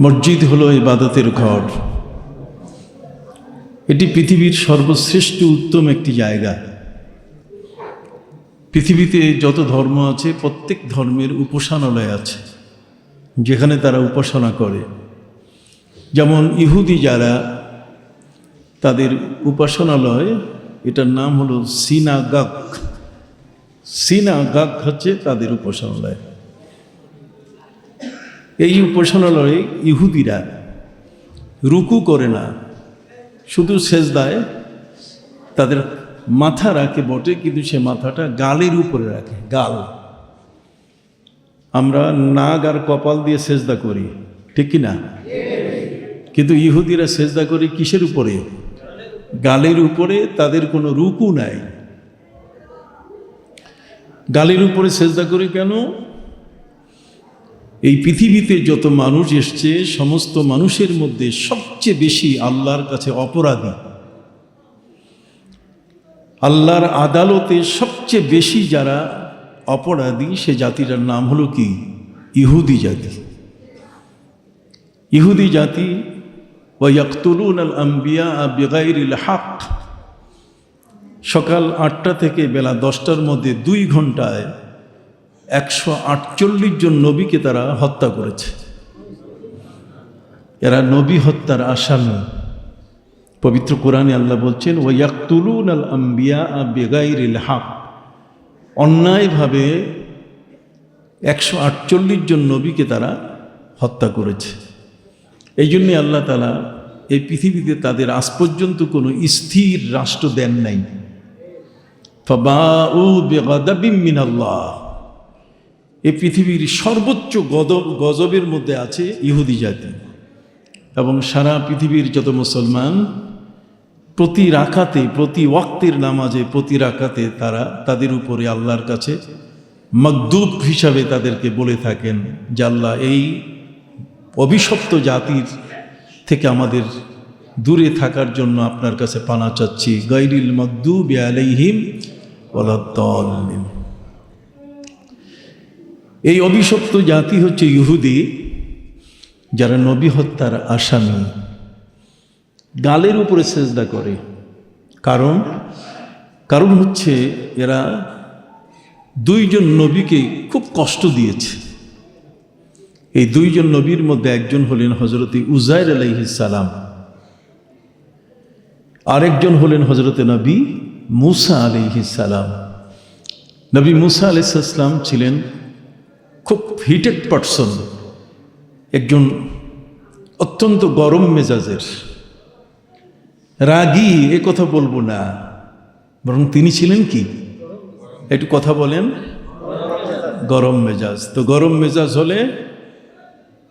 মসজিদ হলো ইবাদতের ঘর। এটি পৃথিবীর সর্বশ্রেষ্ঠ উত্তম একটি জায়গা। পৃথিবীতে যত ধর্ম আছে প্রত্যেক ধর্মের উপাসনালয় আছে, যেখানে তারা উপাসনা করে। যেমন ইহুদি যারা, তাদের উপাসনালয়, এটার নাম হলো সিনাগাগ। সিনাগাগ হচ্ছে তাদের উপাসনালয়। এই উপাসনালয়ে ইহুদিরা রুকু করে না, শুধু সেজদায় তাদের মাথা রাখে বটে, কিন্তু সে মাথাটা গালের উপরে রাখে। গাল, আমরা নাক আর কপাল দিয়ে সেজদা করি, ঠিক কি না? কিন্তু ইহুদিরা সেজদা করে কিসের উপরে? গালের উপরে। তাদের কোনো রুকু নাই। গালের উপরে সেজদা করে কেন? এই পৃথিবীতে যত মানুষ এসছে, সমস্ত মানুষের মধ্যে সবচেয়ে বেশি আল্লাহর কাছে অপরাধী, আল্লাহর আদালতে সবচেয়ে বেশি যারা অপরাধী, সে জাতিটার নাম হলো কি? ইহুদি জাতি। ইহুদি জাতি ওয়ায়াকতুলুনাল আম্বিয়া বিগাইরিল হক। সকাল 8টা থেকে বেলা 10টার মধ্যে 2 ঘন্টায় 148 জন নবীকে তারা হত্যা করেছে। এরা নবী হত্যার আসামি। পবিত্র কোরআনে আল্লাহ বলছেন, ওয়ায়াকতুলুনাল আম্বিয়া বিগাইরিল হক। অন্যায়ভাবে 148 জন নবীকে তারা হত্যা করেছে। এই জন্যে আল্লাহ তাআলা এই পৃথিবীতে তাদের আজ পর্যন্ত কোনো স্থির রাষ্ট্র দেন নাই। ফাবাউ বিগাদাবিম মিনাল্লাহ। এই পৃথিবীর সর্বোচ্চ গজবের মধ্যে আছে ইহুদি জাতি। এবং সারা পৃথিবীর যত মুসলমান প্রতি রাকাতে, প্রতি ওয়াক্তের নামাজে, প্রতি রাকাতে তারা তাদের উপরে আল্লাহর কাছে মাগদুব হিসাবে তাদেরকে বলে থাকেন যে, আল্লাহ, এই অভিশপ্ত জাতির থেকে আমাদের দূরে থাকার জন্য আপনার কাছে পানা চাচ্ছি। গায়রিল মাগদুবি আলাইহিম ওয়ালাদ-দাল্লিন। এই অভিশপ্ত জাতি হচ্ছে ইহুদি, যারা নবী হত্যার আসামি। গালের উপরে সেজদা করে। কারণ হচ্ছে এরা 2 জন নবীকে খুব কষ্ট দিয়েছে। এই 2 জন নবীর মধ্যে একজন হলেন হযরত উযায়ের আলাইহিস সালাম, আরেকজন হলেন হযরত নবী মূসা আলাইহিস সালাম। নবী মূসা আলাইহিস সালাম ছিলেন খুব হিটেড পারসন, একজন অত্যন্ত গরম মেজাজের, রাগী। এ কথা বলবো না, বরং তিনি ছিলেন কি? একটু কথা বলেন। গরম মেজাজ। তো গরম মেজাজ হলে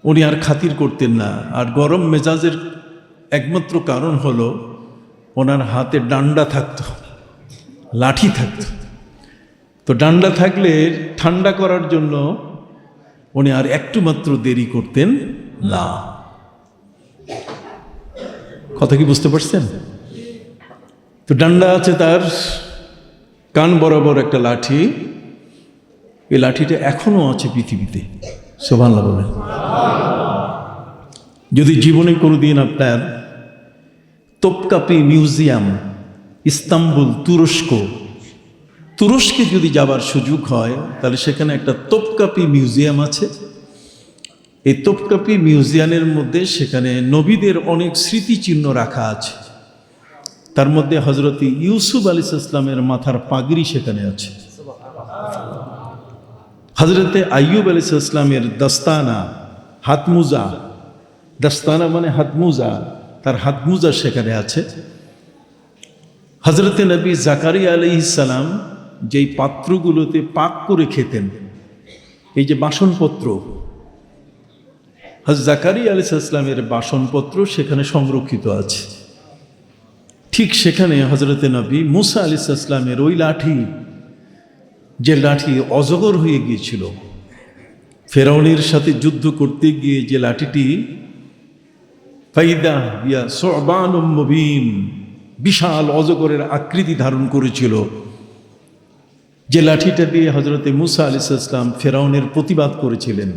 উনি আর খাতির করতেন না। আর গরম মেজাজের একমাত্র কারণ হলো ওনার হাতে ডান্ডা থাকতো, লাঠি থাকতো। তো ডান্ডা থাকলে ঠান্ডা করার জন্য উনি আর একটু মাত্র দেরি করতেন না। কথা কি বুঝতে পারছেন? তো ডান্ডা আছে তার, কান বরাবর একটা লাঠি। এই লাঠিটা এখনো আছে পৃথিবীতে। সুবহানাল্লাহ বলেন। যদি জীবনে কোনোদিন আপনার তোপকাপি মিউজিয়াম, ইস্তাম্বুল, তুরস্কে যদি যাবার সুযোগ হয়, তাহলে সেখানে একটা তোপকাপি মিউজিয়াম আছে। এই তোপকাপি মিউজিয়ামের মধ্যে সেখানে নবীদের অনেক স্মৃতিচিহ্ন রাখা আছে। তার মধ্যে হযরত ইউসুফ আলাইহিস সালামের মাথার পাগড়ি সেখানে আছে। হযরত আইয়ুব আলাইহিস সালামের দস্তানা, হাতমোজা, দস্তানা মানে হাতমোজা, তার হাতমোজা সেখানে আছে। হযরত নবী জাকারিয়া আলাইহিস সালাম যেই পাত্রগুলোতে পাক করে খেতেন, এই যে বাসনপত্র, হযরত জাকারিয়া আলাইহিস সালামের বাসনপত্র সেখানে সংরক্ষিত আছে। ঠিক সেখানে হযরত নবী মূসা আলাইহিস সালামের ওই লাঠি, যে লাঠি অজগর হয়ে গিয়েছিল, ফেরাউনের সাথে যুদ্ধ করতে গিয়ে যে লাঠিটি ফাইদা ইয়া সুবানুম মুবিন, বিশাল অজগরের আকৃতি ধারণ করেছিল, যে লাঠিটা দিয়ে হযরত মূসা আলাইহিস সালাম ফেরাউনের প্রতিবাদ করেছিলেন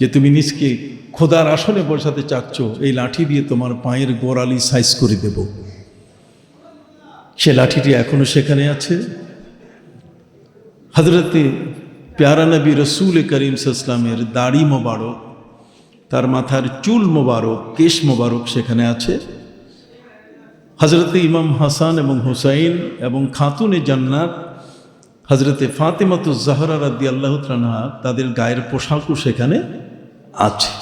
যে তুমি নিজকে খোদার আসনে বসাতে চাচ্ছ, এই লাঠি দিয়ে তোমার পায়ের গোড়ালি সাইজ করে দেব। সে লাঠিটি এখনো সেখানে আছে। হযরতে প্যারা নবী রসুল করিম সাল্লামের দাড়ি মোবারক, তার মাথার চুল মোবারক, কেশ মোবারক সেখানে আছে। হযরতে ইমাম হাসান এবং হুসাইন এবং খাতুনে জান্নাত হযরতে ফাতেমাতুজ জাহরা রাদিয়াল্লাহু তাআলা আনহা, তাদের গায়ের পোশাকও সেখানে আছে।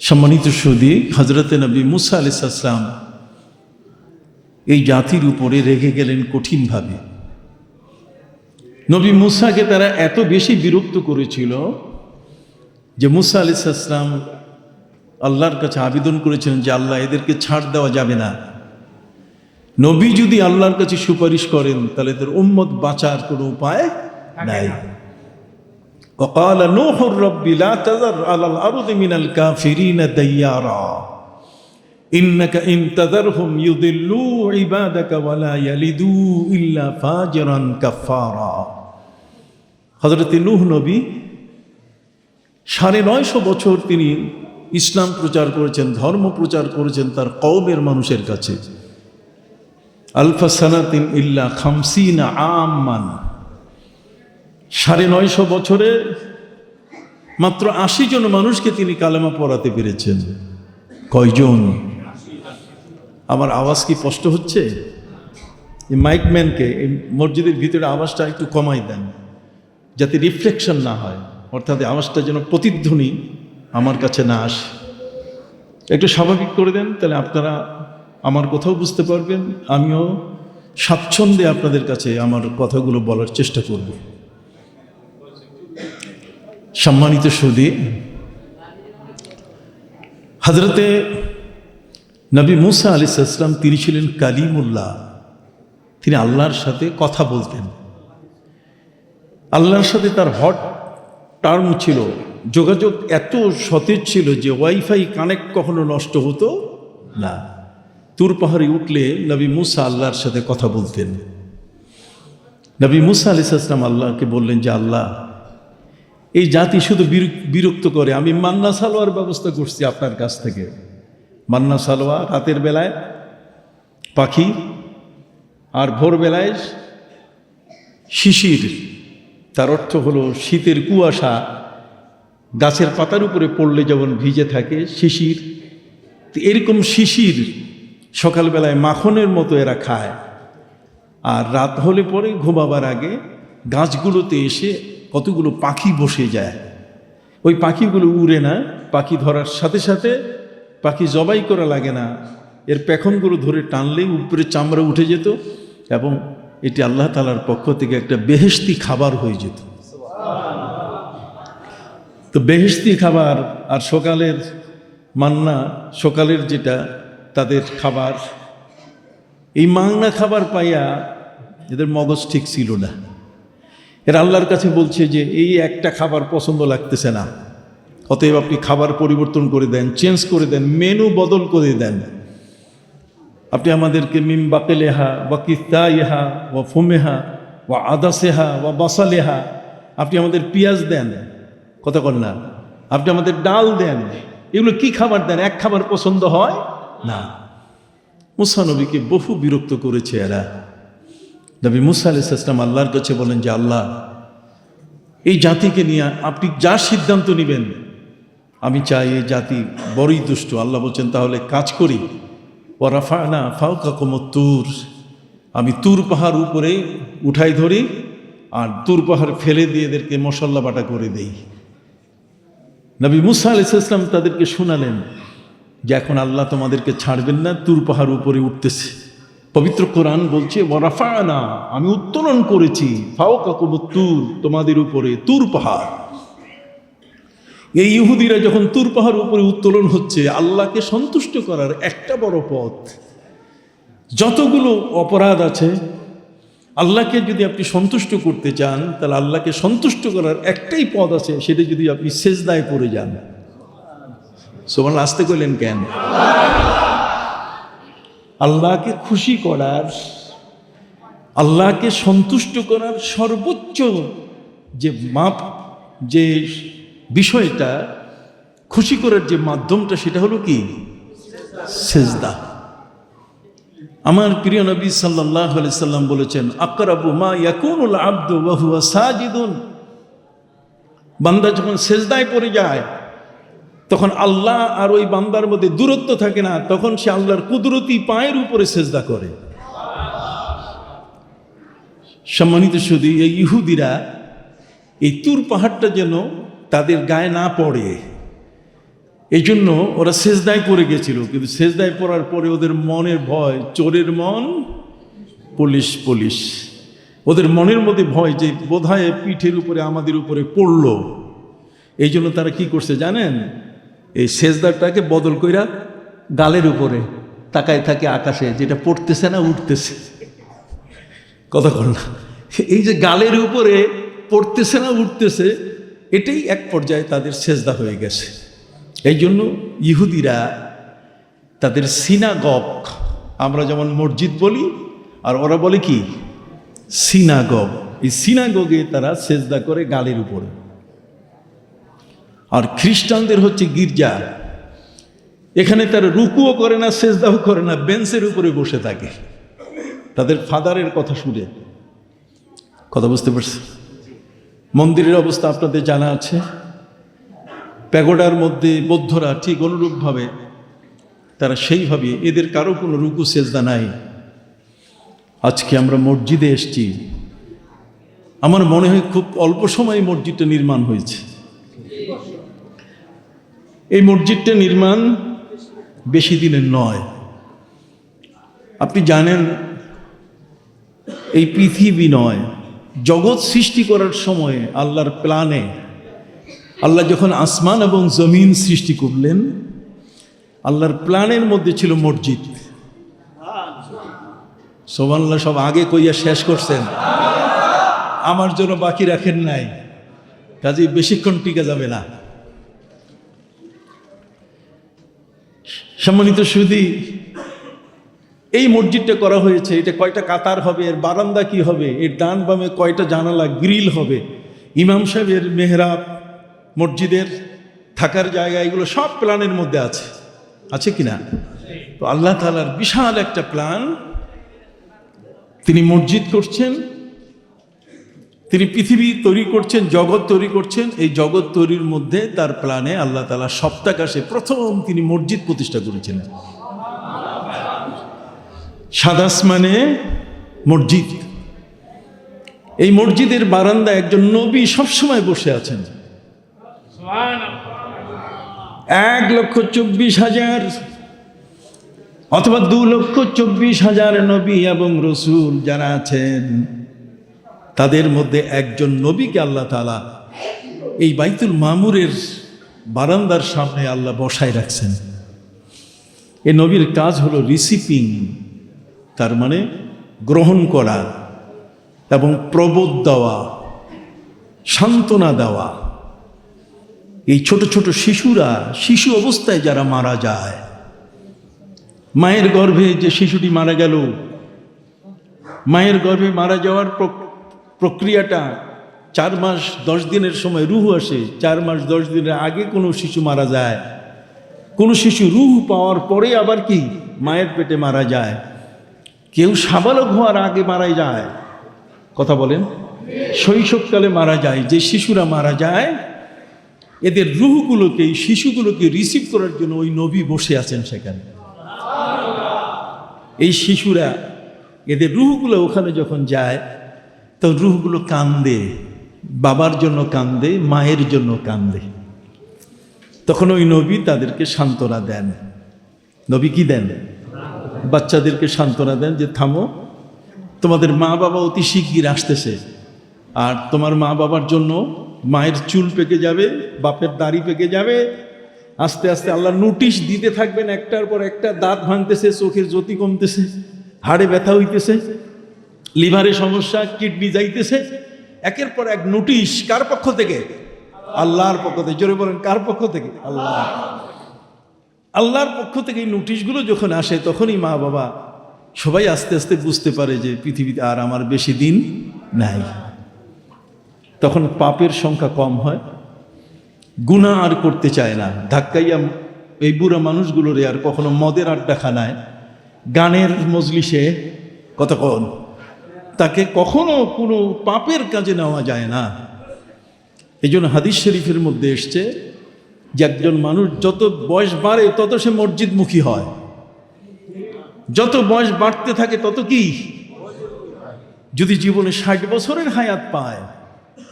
সম্মানিত সুধী, হযরতে নবী মুসা আলাইহিস সালাম এই জাতির উপরে রেগে গেলেন কঠিনভাবে। নবী মুসাকে তারা এত বেশি বিরক্ত করেছিল যে মুসা আলাইহিস সালাম আল্লাহর কাছে আবেদন করেছিলেন যে আল্লাহ, এদেরকে ছাড় দেওয়া যাবে না। নবী যদি আল্লাহর কাছে সুপারিশ করেন তাহলে এদের উম্মত বাঁচার কোনো উপায় নাই। وقال نوح رب لا تذر على الأرض من الكافرين ديارا إنك إن تذرهم يضلوا عبادك ولا يلدوا إلا فاجرا كفارا। হযরত নূহ নবী 950 বছর তিনি ইসলাম প্রচার করেছেন, ধর্ম প্রচার করেছেন তার কওমের মানুষের কাছে। আলফা সানাতিন ইল্লা 50 আমান, 950 বছরে মাত্র 80 জন মানুষকে তিনি কালেমা পড়াতে পেরেছেন। কয়জন? আমার আওয়াজ কি স্পষ্ট হচ্ছে? এই মাইকম্যানকে এই মসজিদের ভিতরে আওয়াজটা একটু কমাই দেন, যাতে রিফ্লেকশন না হয়, অর্থাৎ আওয়াজটা যেন প্রতিধ্বনি আমার কাছে না আসে। একটু স্বাভাবিক করে দেন, তাহলে আপনারা আমার কথাও বুঝতে পারবেন, আমিও স্বাচ্ছন্দ্যে আপনাদের কাছে আমার কথাগুলো বলার চেষ্টা করব। সম্মানিত সুধী, হযরতে নবী মুসা আলাইহিস সালাম তিনি ছিলেন কালিমুল্লাহ, তিনি আল্লাহর সাথে কথা বলতেন। আল্লাহর সাথে তার হট টার্ম ছিল, যোগাযোগ এত সতেজ ছিল যে ওয়াইফাই কানেক্ট কখনো নষ্ট হতো না। তুর পাহাড়ে উঠলে নবী মুসা আল্লাহর সাথে কথা বলতেন। নবী মুসা আলাইহিস সালাম আল্লাহকে বললেন যে আল্লাহ, এই জাতি শুধু বিরক্ত করে, আমি মান্না সালোয়ার ব্যবস্থা করছি আপনার কাছ থেকে। মান্না সালোয়া রাতের বেলায় পাখি, আর ভোরবেলায় শিশির, তার অর্থ হলো শীতের কুয়াশা গাছের পাতার উপরে পড়লে যেমন ভিজে থাকে শিশির, এরকম শিশির সকালবেলায় মাখনের মতো এরা খায়। আর রাত হলে পরে ঘুমাবার আগে গাছগুলোতে এসে কতগুলো পাখি বসে যায়, ওই পাখিগুলো উড়ে না, পাখি ধরার সাথে সাথে পাখি জবাই করা লাগে না, এর পেখমগুলো ধরে টানলেই উপরে চামড়া উঠে যেত এবং এটি আল্লাহ তাআলার পক্ষ থেকে একটা বেহেশতি খাবার হয়ে যেত। তো বেহেশতি খাবার আর সকালের মান্না, সকালের যেটা তাদের খাবার, এই মাংনা খাবার পাইয়া এদের মগজ ঠিক ছিল না। এরা আল্লাহর কাছে বলছে যে এই একটা খাবার পছন্দ লাগতেছে না, অতএব আপনি খাবার পরিবর্তন করে দেন, চেঞ্জ করে দেন, মেনু বদল করে দেন। আপনি আমাদেরকে মিম বাকেলেহা ওয়া কিস্তাইহা ওয়া ফুমেহা ওয়া আদাসেহা ওয়া বাসালেহা, আপনি আমাদের পেঁয়াজ দেন, কথা বল না, আপনি আমাদের ডাল দেন, এগুলো কি খাবার দেন, এক খাবার পছন্দ হয় না। মুসা নবীকে বহু বিরক্ত করেছে এরা। নবী মুসা আলাইহিস সালাম আল্লাহর কাছে বলেন যে আল্লাহ, এই জাতিকে নিয়ে আপনি যা সিদ্ধান্ত নেবেন, আমি চাই এই জাতি বড়ই দুষ্ট। আল্লাহ বলছেন তাহলে কাজ করি, ওয়া রাফা'না ফাওকাকুমুত তুর, আমি তুর পাহাড় উপরে উঠাই ধরি আর তুর পাহাড় ফেলে দিয়ে এদেরকে মশলা বাটা করে দেই। নবী মুসা আলাইহিস সালাম তাদেরকে শোনালেন যে এখন আল্লাহ তোমাদেরকে ছাড়বেন না, তুর পাহাড় উপরে উঠতেছে। পবিত্র কোরআন বলছে ওয়া রাফা'না, আমি উত্তোলন করেছি, ফাওকাকুমুত তুর, তোমাদের উপরে তুর পাহাড়। এই ইহুদিরা যখন তুর পাহাড় উপরে উত্তোলন হচ্ছে, আল্লাহকে সন্তুষ্ট করার একটা বড় পথ। যতগুলো অপরাধ আছে, আল্লাহকে যদি আপনি সন্তুষ্ট করতে চান তাহলে আল্লাহকে সন্তুষ্ট করার একটাই পথ আছে, সেটা যদি আপনি সেজদায় পড়ে যান। সুবহানাল্লাহ, আসতে কইলেন কেন? আল্লাহকে খুশি করার, আল্লাহকে সন্তুষ্ট করার সর্বোচ্চ যে যে বিষয়টা, খুশি করার যে মাধ্যমটা, সেটা হলো কি? সেজদা। আমার প্রিয় নবী সাল্লাল্লাহু আলাইহি সাল্লাম বলেছেন, আকরাবু মা ইয়াকুনুল আবদু ওয়া হুয়া সাজিদুন, বান্দা যখন সেজদায় পড়ে যায় তখন আল্লাহ আর ওই বান্দার মধ্যে দূরত্ব থাকে না, তখন সে আল্লাহর কুদরতি পায়ের উপরে সেজদা করে। সম্মানিত শুধু এই ইহুদিরা এই তুর পাহাড়টা যেন তাদের গায়ে না পড়ে, এই জন্য ওরা সেজদায় পড়ে গেছিল। কিন্তু সেজদায় পড়ার পরে ওদের মনের ভয়, চোরের মন পুলিশ পুলিশ, ওদের মনের মধ্যে ভয় যে বোধহয় পিঠের উপরে আমাদের উপরে পড়লো। এই জন্য তারা কি করছে জানেন? এই সেজদাটাকে বদল কইরা গালের উপরে তাকায় থাকে আকাশে, যেটা পড়তেছে না উঠতেছে। কথা বল না, এই যে গালের উপরে পড়তেছে না উঠতেছে, এটাই এক পর্যায়ে তাদের সেজদা হয়ে গেছে। এই জন্য ইহুদিরা তাদের সিনাগগ, আমরা যেমন মসজিদ বলি আর ওরা বলে কি সিনাগগ, এই সিনাগগে তারা সেজদা করে গালের উপরে। আর খ্রিস্টানদের হচ্ছে গির্জা, এখানে তারা রুকুও করে না, সেজদাও করে না, বেঞ্চের উপরে বসে থাকে তাদের ফাদারের কথা শুনে। কথা বুঝতে পারছে? মন্দিরের অবস্থা আপনাদের জানা আছে। প্যাগোডার মধ্যে বৌদ্ধরা ঠিক অনুরূপভাবে তারা সেইভাবে, এদের কারো কোনো রুকু সেজদা নাই। আজকে আমরা মসজিদে এসছি, আমার মনে হয় খুব অল্প সময়ে মসজিদটা নির্মাণ হয়েছে। এই মসজিদটা নির্মাণ বেশি দিনের নয়। আপনি জানেন এই পৃথিবী নয়, জগৎ সৃষ্টি করার সময় আল্লাহর প্ল্যানে, আল্লাহ যখন আসমান এবং জমিন সৃষ্টি করলেন, আল্লাহর প্ল্যানের মধ্যে ছিল মসজিদ। সুবহানাল্লাহ, সব আগে কইয়া শেষ করছেন, আমার জন্য বাকি রাখেন নাই, কাজে বেশিক্ষণ টিকে যাবে না। সম্মানিত সুধী, এই মসজিদটা করা হয়েছে, এটা কয়টা কাতার হবে, এর বারান্দা কি হবে, এর ডান বামে কয়টা জানালা গ্রিল হবে, ইমাম সাহেবের মেহরাব, মসজিদের থাকার জায়গা, এগুলো সব প্ল্যানের মধ্যে আছে, আছে কিনা? তো আল্লাহ তাআলার বিশাল একটা প্ল্যান, তিনি মসজিদ করছেন, তিনি পৃথিবী তৈরি করছেন, জগৎ তৈরি করছেন। এই জগৎ তৈরির মধ্যে তার প্ল্যানে আল্লাহ তাআলা সপ্তাকাশে প্রথম তিনি মসজিদ প্রতিষ্ঠা করেছিলেন। সাত আসমানে মসজিদ, এই মসজিদের বারান্দায় একজন নবী সবসময় বসে আছেন। 1,24,000 অথবা 2,24,000 নবী এবং রসুল যারা আছেন, তাদের মধ্যে একজন নবীকে আল্লাহ তাআলা এই বাইতুল মামুরের বারান্দার সামনে আল্লাহ বসায় রাখছেন। এই নবীর কাজ হলো রিসিপিং, তার মানে গ্রহণ করা এবং প্রবোধ দেওয়া, সান্ত্বনা দেওয়া। এই ছোট ছোট শিশুরা, শিশু অবস্থায় যারা মারা যায়, মায়ের গর্ভে যে শিশুটি মারা গেল, মায়ের গর্ভে মারা যাওয়ার প্রক্রিয়াটা 4 মাস 10 দিনের সময় রুহ আসে। 4 মাস 10 দিনের আগে কোনো শিশু মারা যায়, কোনো শিশু রুহ পাওয়ার পরে আবার কি মায়ের পেটে মারা যায়, কেউ সাবালক হওয়ার আগে মারা যায়। কথা বলেন, শৈশবকালে মারা যায়। যে শিশুরা মারা যায়, এদের রুহগুলোকে, এই শিশুগুলোকে রিসিভ করার জন্য ওই নবী বসে আছেন সেখানে। এই শিশুরা, এদের রুহগুলো ওখানে যখন যায়, তো রুহগুলো কান্দে, বাবার জন্য কান্দে, মায়ের জন্য কান্দে। তখন ওই নবী তাদেরকে সান্ত্বনা দেন। নবী কি দেন? বাচ্চাদেরকে সান্ত্বনা দেন যে থামো, তোমাদের মা বাবা অতি শিগগির আসতেছে, আর তোমার মা বাবার জন্য মায়ের চুল পেকে যাবে, বাপের দাড়ি পেকে যাবে, আস্তে আস্তে আল্লাহ নোটিশ দিতে থাকবেন, একটার পর একটা। দাঁত ভাঙতেছে, চোখের জ্যোতি কমতেছে, হাড়ে ব্যথা হইতেছে, লিভারে সমস্যা, কিডনি যাইতেছে, একের পর এক নোটিশ। কার পক্ষ থেকে? আল্লাহর পক্ষ থেকে। জোরে বলেন, কার পক্ষ থেকে? আল্লাহ। আল্লাহর পক্ষ থেকে এই নোটিশগুলো যখন আসে, তখনই মা বাবা সবাই আস্তে আস্তে বুঝতে পারে যে পৃথিবীতে আর আমার বেশি দিন নাই। তখন পাপের সংখ্যা কম হয়, গুনাহ আর করতে চায় না। ধাক্কাইয়া এই বুড়া মানুষগুলোরে আর কখনো মদের আড্ডাখানায়, গানের মজলিসে কতক্ষণ তাকে কখনো কোনো পাপের কাজে নেওয়া যায় না। এই জন্য হাদিস শরীফের মধ্যে এসছে যে একজন মানুষ যত বয়স বাড়ে তত সে মসজিদমুখী হয়, যত বয়স বাড়তে থাকে তত কি, যদি জীবনে 60 বছরের হায়াত পায়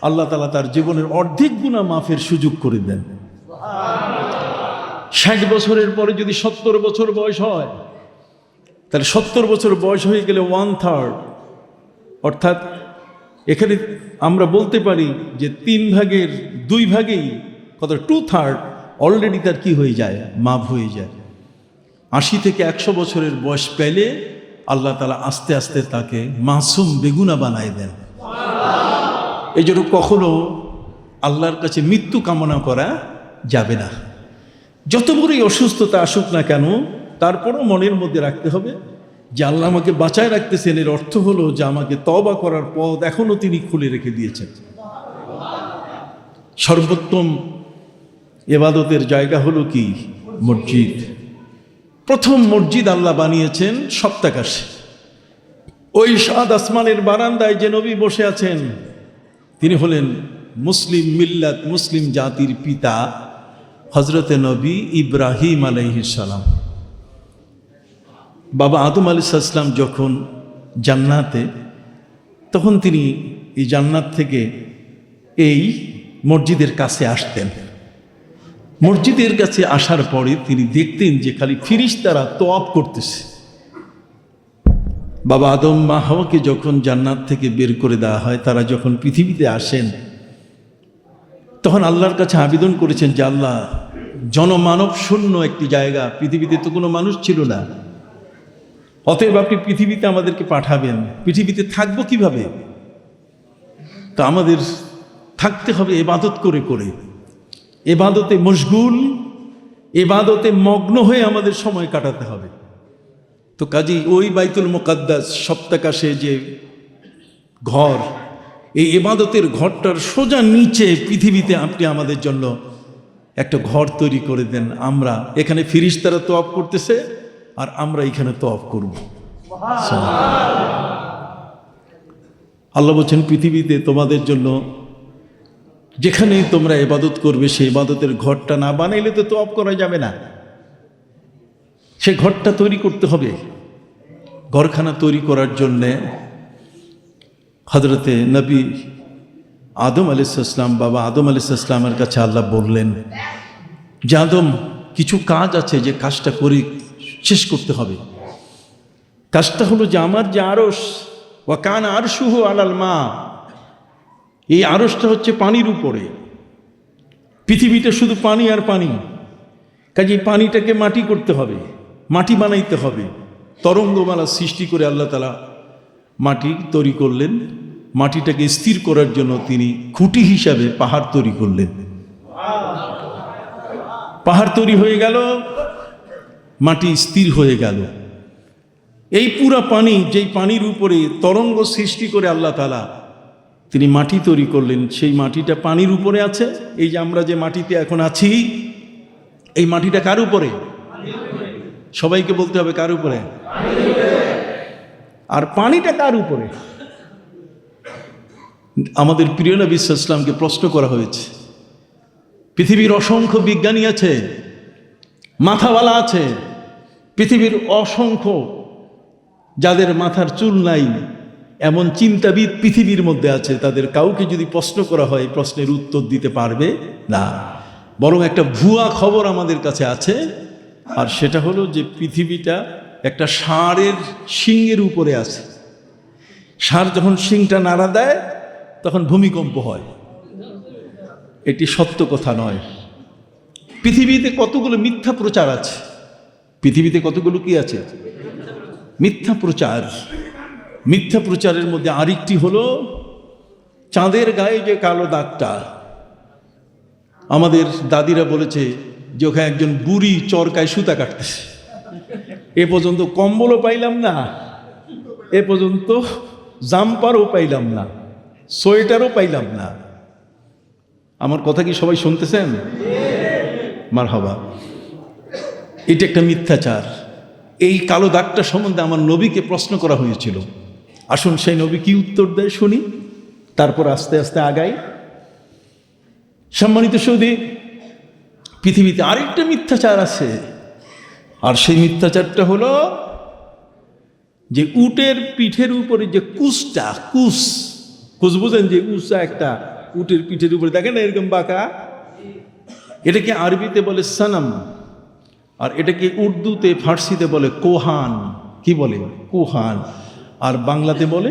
আল্লাহ তাআলা তার জীবনের অর্ধেক গুনাহ মাফের সুযোগ করে দেন। 60 বছরের পরে যদি 70 বছর বয়স হয়, তাহলে 70 বছর বয়স হয়ে গেলে 1/3, অর্থাৎ এখানে আমরা বলতে পারি যে 3 ভাগের 2 ভাগেই কত 2/3 অলরেডি তার কি হয়ে যায়, মাফ হয়ে যায়। 80 থেকে 100 বছরের বয়স পেলে আল্লাহ তাআলা আস্তে আস্তে তাকে মাসুম বেগুনা বানায় দেন। এই জন্য কখনো আল্লাহর কাছে মৃত্যু কামনা করা যাবে না। যত বড়ই অসুস্থতা আসুক না কেন, তারপরও মনের মধ্যে রাখতে হবে যে আল্লাহ আমাকে বাঁচায় রাখতেছেন, এর অর্থ হলো যে আমাকে তওবা করার পথ এখনো তিনি খুলে রেখে দিয়েছেন। সর্বোত্তম ইবাদতের জায়গা হলো কি, মসজিদ। প্রথম মসজিদ আল্লাহ বানিয়েছেন সপ্তাকাশে। ওই 7 আসমানের বারান্দায় যে নবী বসে আছেন তিনি হলেন মুসলিম মিল্লাত, মুসলিম জাতির পিতা হযরতে নবী ইব্রাহিম আলাইহিস সালাম। বাবা আদম আলাইহিস সালাম যখন জান্নাতে, তখন তিনি এই জান্নাত থেকে এই মসজিদের কাছে আসতেন। মসজিদের কাছে আসার পরে তিনি দেখতেন যে খালি ফিরিস্তারা তওয়াফ করতেছে। বাবা আদম মা হাওয়াকে যখন জান্নাত থেকে বের করে দেওয়া হয়, তারা যখন পৃথিবীতে আসেন, তখন আল্লাহর কাছে আবেদন করেছেন যে আল্লাহ, জনমানব শূন্য একটি জায়গা, পৃথিবীতে তো কোনো মানুষ ছিল না, অতএব আপনি পৃথিবীতে আমাদেরকে পাঠাবেন, পৃথিবীতে থাকবো কিভাবে? তো আমাদের থাকতে হবে ইবাদত করে করে, ইবাদতে মশগুল, ইবাদতে মগ্ন হয়ে আমাদের সময় কাটাতে হবে। তো কাজী ওই বাইতুল মুকাদ্দাস সপ্তাকাশে যে ঘর, এই ইবাদতের ঘরটার সোজা নিচে পৃথিবীতে আপনি আমাদের জন্য একটা ঘর তৈরি করে দেন। আমরা এখানে ফিরিস্তারা তওয়াফ করতেছে আর আমরা এখানে তওয়াফ করব। আল্লাহ বলছেন পৃথিবীতে তোমাদের জন্য যেখানেই তোমরা ইবাদত করবে সেই ইবাদতের ঘরটা না বানাইলে তো তওয়াফ করা যাবে না। সে ঘরটা তৈরি করতে হবে। ঘরখানা তৈরি করার জন্যে হযরতে নবী আদম আলাইহিস সালাম, বাবা আদম আলাইহিস সালামের কাছে আল্লাহ বললেন যে আদম, কিছু কাজ আছে যে কাজটা করে শেষ করতে হবে। কাজটা হলো যে আমার যে আরশ, ওয়া কানা আরশুহু আলাল মা, এই আরশটা হচ্ছে পানির উপরে। পৃথিবীটা শুধু পানি আর পানি, কাজে পানিটাকে মাটি করতে হবে, মাটি বানাইতে হবে। তরঙ্গমালা সৃষ্টি করে আল্লাহ তাআলা মাটি তৈরি করলেন। মাটিটাকে স্থির করার জন্য তিনি খুঁটি হিসাবে পাহাড় তৈরি করলেন। পাহাড় তৈরি হয়ে গেল, মাটি স্থির হয়ে গেল। এই পুরা পানি, যেই পানির উপরে তরঙ্গ সৃষ্টি করে আল্লাহ তাআলা তিনি মাটি তৈরি করলেন, সেই মাটিটা পানির উপরে আছে। এই যে আমরা যে মাটিতে এখন আছি, এই মাটিটা কার উপরে? সবাইকে বলতে হবে কার উপরে? আর পানিটা কার উপরে? আমাদের প্রিয় নবী সাল্লাল্লাহু আলাইহি ওয়াসাল্লামকে প্রশ্ন করা হয়েছে, পৃথিবীর অসংখ্য বিজ্ঞানী আছে, মাথাওয়ালা আছে, পৃথিবীর অসংখ্য যাদের মাথার চুল নাই এমন চিন্তাবিদ পৃথিবীর মধ্যে আছে, তাদের কাউকে যদি প্রশ্ন করা হয় প্রশ্নের উত্তর দিতে পারবে না। বরং একটা ভুয়া খবর আমাদের কাছে আছে, আর সেটা হলো যে পৃথিবীটা একটা ষাঁড়ের শিংয়ের উপরে আছে। ষাঁড় যখন শিংটা নাড়া দেয় তখন ভূমিকম্প হয়। এটি সত্য কথা নয়। পৃথিবীতে কতগুলো মিথ্যা প্রচার আছে, পৃথিবীতে কতগুলো কি আছে? মিথ্যা প্রচার। মিথ্যা প্রচারের মধ্যে আরেকটি হলো চাঁদের গায়ে যে কালো দাগটা। আমাদের দাদিরা বলেছে যে ওখানে একজন বুড়ি চরকায় সুতা কাটতেছে। এ পর্যন্ত কম্বলও পাইলাম না, এ পর্যন্ত জাম্পারও পাইলাম না, সোয়েটারও পাইলাম না, আমার কথা কি সবাই শুনতেছেন? মারহাবা। এটা একটা মিথ্যাচার। এই কালো দাগটা সম্বন্ধে আমার নবীকে প্রশ্ন করা হয়েছিল। আসুন সেই নবী কি উত্তর দেয় শুনি, তারপর আস্তে আস্তে আগাই। সম্মানিত সৌদি, পৃথিবীতে আরেকটা মিথ্যাচার আছে, আর সেই মিথ্যাচারটা হলো যে উটের পিঠের উপরে যে কুসটা, কুস বুঝেন, যে উষা একটা উটের পিঠের উপরে দেখেন না এরকম বাঁকা, এটাকে আরবিতে বলে সানাম, আর এটাকে উর্দুতে ফার্সিতে বলে কোহান। কি বলে? কোহান। আর বাংলাতে বলে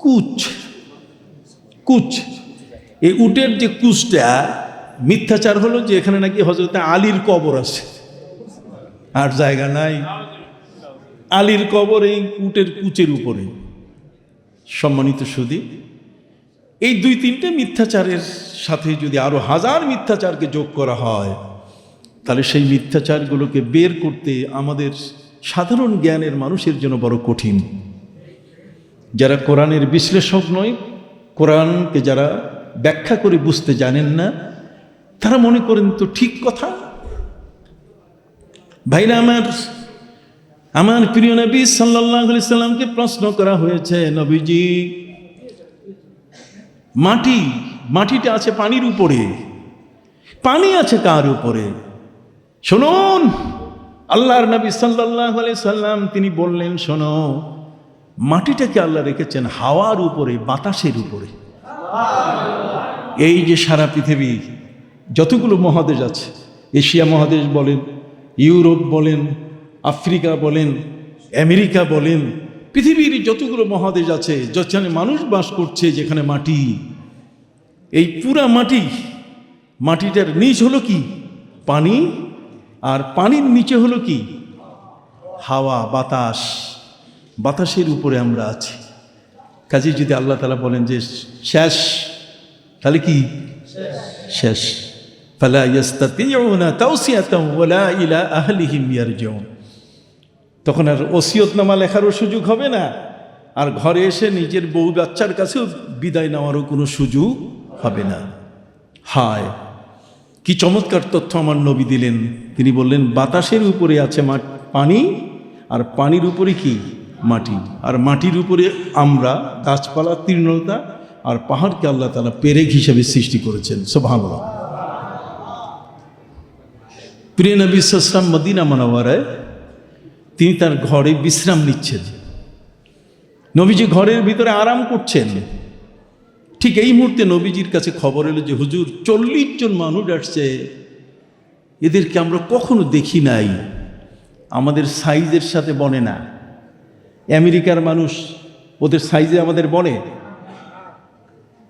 কুচ। কুচ। এই উটের যে কুচটা, মিথ্যাচার হলো যে এখানে নাকি হযরতে আলীর কবর আছে, আর জায়গা নাই। আলীর কবর এই উটের কুচের উপরে। সম্মানিত সুধী, এই 2-3টে মিথ্যাচারের সাথে যদি আরো হাজার মিথ্যাচারকে যোগ করা হয়, তাহলে সেই মিথ্যাচারগুলোকে বের করতে আমাদের সাধারণ জ্ঞানের মানুষের জন্য বড় কঠিন। যারা কোরআনের বিশ্লেষক নয়, কোরআনকে যারা ব্যাখ্যা করে বুঝতে জানেন না, তারা মনে করেন তো ঠিক কথা। ভাইরা আমার প্রিয় নবী সাল্লাল্লাহু আলাইহি সাল্লামকে প্রশ্ন করা হয়েছে, নবীজি, মাটিটা আছে পানির উপরে, পানি আছে কার উপরে? শুনুন, আল্লাহর নবী সাল্লাল্লাহু আলাইহি সাল্লাম তিনি বললেন, শোনো, মাটিটাকে আল্লাহ রেখেছেন হাওয়ার উপরে, বাতাসের উপরে। এই যে সারা পৃথিবী যতগুলো মহাদেশ আছে, এশিয়া মহাদেশ বলেন, ইউরোপ বলেন, আফ্রিকা বলেন, আমেরিকা বলেন, পৃথিবীর যতগুলো মহাদেশ আছে, যেখানে মানুষ বাস করছে, যেখানে মাটি, এই পুরা মাটিটার নিচ হলো কি? পানি। আর পানির নিচে হলো কি? হাওয়া, বাতাস। বাতাসের উপরে আমরা আছি। কাজে যদি আল্লাহ তাআলা বলেন যে শেষ, তাহলে কি শেষ? ফালা ইস্তাতিউনা তাওসিয়াতাও ওয়ালা ইলা আহলিহিম ইয়ারজিউন। তখন আর ওসিয়তনামা লেখারও সুযোগ হবে না, আর ঘরে এসে নিজের বউ বাচ্চার কাছেও বিদায় নেওয়ারও কোনো সুযোগ হবে না। হায়, কি চমৎকার তথ্য আমার নবী দিলেন। তিনি বললেন, বাতাসের উপরে আছে পানি, আর পানির উপরে কি? মাটি। আর মাটির উপরে আমরা, গাছপালা, তৃণলতা, আর পাহাড়কে আল্লাহ তাআলা পেরেক হিসেবে সৃষ্টি করেছেন। সুবহানাল্লাহ। প্রিয় নবী সাল্লাল্লাহু আলাইহি ওয়াসাল্লাম মদিনা মুনাওয়ারায় তিনি তার ঘরে বিশ্রাম নিচ্ছেন। নবীজি ঘরের ভিতরে আরাম করছেন। ঠিক এই মুহূর্তে নবীজির কাছে খবর এলো যে হুজুর, 40 জন মানুষ আসছে, এদেরকে আমরা কখনো দেখি নাই, আমাদের সাইজের সাথে বনে না। আমেরিকার মানুষ ওদের সাইজে আমাদের বনে,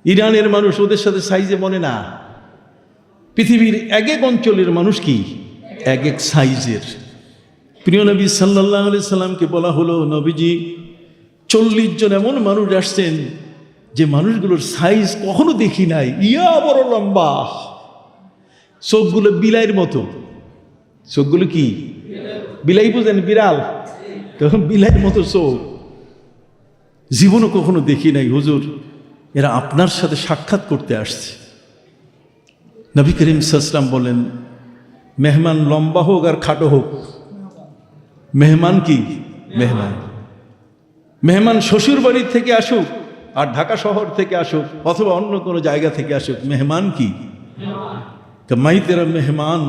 ইরানের মানুষ ওদের সাথে সাইজে বনে না। পৃথিবীর এক এক অঞ্চলের মানুষ কি এক এক সাইজের। প্রিয় নবী সাল্লাল্লাহু আলাইহি সাল্লামকে বলা হলো, নবীজি, 40 জন এমন মানুষ আসছেন যে মানুষগুলোর সাইজ কখনো দেখি নাই। ইয়া বড় লম্বা, চোখগুলো বিলাইয়ের মতো। চোখগুলো কি? বিলাই বুঝেন? বিড়াল, তখন বিলাইয়ের মতো চোখ। জীবনও কখনো দেখি নাই হুজুর, এরা আপনার সাথে সাক্ষাৎ করতে আসছে। নবী করিম সাল্লাল্লাহু আলাইহি ওয়াসাল্লাম বলেন, মেহমান লম্বা হোক আর খাটো হোক, মেহমান কি? মেহমান শ্বশুর বাড়ি থেকে আসুক আর ঢাকা শহর থেকে আসুক অথবা অন্য কোনো জায়গা থেকে আসুক, মেহমান কি? মাই তেরা মেহমান,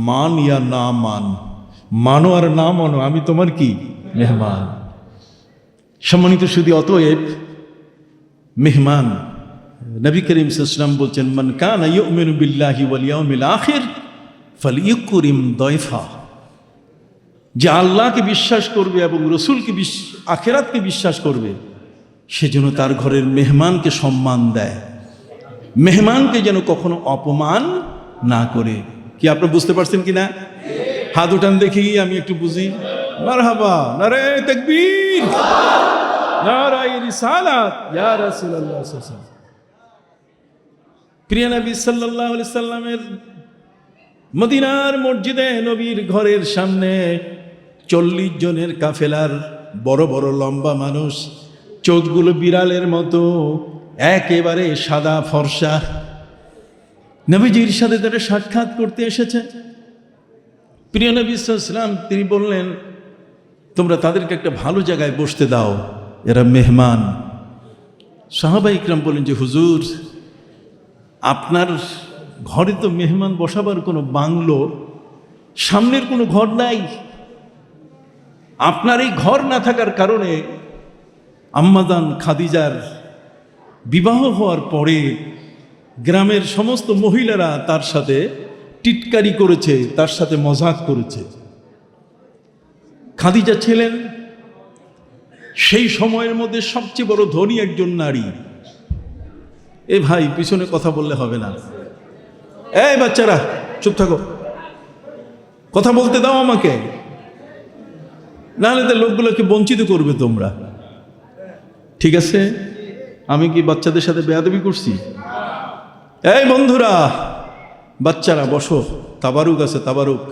মান ইয়া না মান, মানো আর না মানো, আমি তোমার কি? মেহমান। সম্মানিত শুধু অতএব মেহমান, নবী করিম সাল্লাল্লাহু আলাইহি ওয়াসাল্লাম বলছেন, মান কানা ইউমিনু বিল্লাহি ওয়াল ইয়াউমিল আখির ফালইউকরিম দাইফা। যে আল্লাহকে বিশ্বাস করবে এবং রসুলকে আখিরাতকে বিশ্বাস করবে, সেজন্য তার ঘরের মেহমানকে সম্মান দেয়, মেহমানকে যেন কখনো অপমান না করে। কি আপনারা বুঝতে পারছেন কিনা? হাত উঠান দেখি, আমি একটু বুঝি। মারহাবা, নারে তাকবীর, নারায়ে রিসালাত, ইয়া রাসূলুল্লাহ সাল্লাল্লাহু আলাইহি ওয়াসাল্লাম। প্রিয় নবী সাল্লাল্লাহু আলাইহি সাল্লামের মদিনার মসজিদে নবীর ঘরের সামনে 40 জনের কাফেলার বড় বড় লম্বা মানুষ, চোখগুলো বিড়ালের মতো, একেবারে সাদা ফর্সা, নবীজির সাথে তারা সাক্ষাৎ করতে এসেছে। প্রিয় নবী সাল্লাল্লাহু আলাইহি ওয়াসাল্লাম তিনি বললেন, তোমরা তাদেরকে একটা ভালো জায়গায় বসতে দাও, এরা মেহমান। সাহাবা ইকরাম বলেন যে হুজুর, আপনার ঘরে তো মেহমান বসাবার কোনো বাংলো, সামনের কোনো ঘর নাই। আপনার এই ঘর না থাকার কারণে আম্মাজান খাদিজার বিবাহ হওয়ার পরে গ্রামের সমস্ত মহিলারা তার সাথে টিটকারি করেছে, তার সাথে মজাক করেছে। খাদিজা ছিলেন সেই সময়ের মধ্যে সবচেয়ে বড় ধনী একজন নারী। এ ভাই, পিছনে কথা বললে হবে না। এই বাচ্চারা চুপ থাকো, কথা বলতে দাও আমাকে, নাহলে তো লোকগুলোকে বঞ্চিত করবে তোমরা। ঠিক আছে? আমি কি বাচ্চাদের সাথে বেয়াদবি করছি? এই বন্ধুরা, বাচ্চারা বসো, তাবারুক আছে, তাবারুক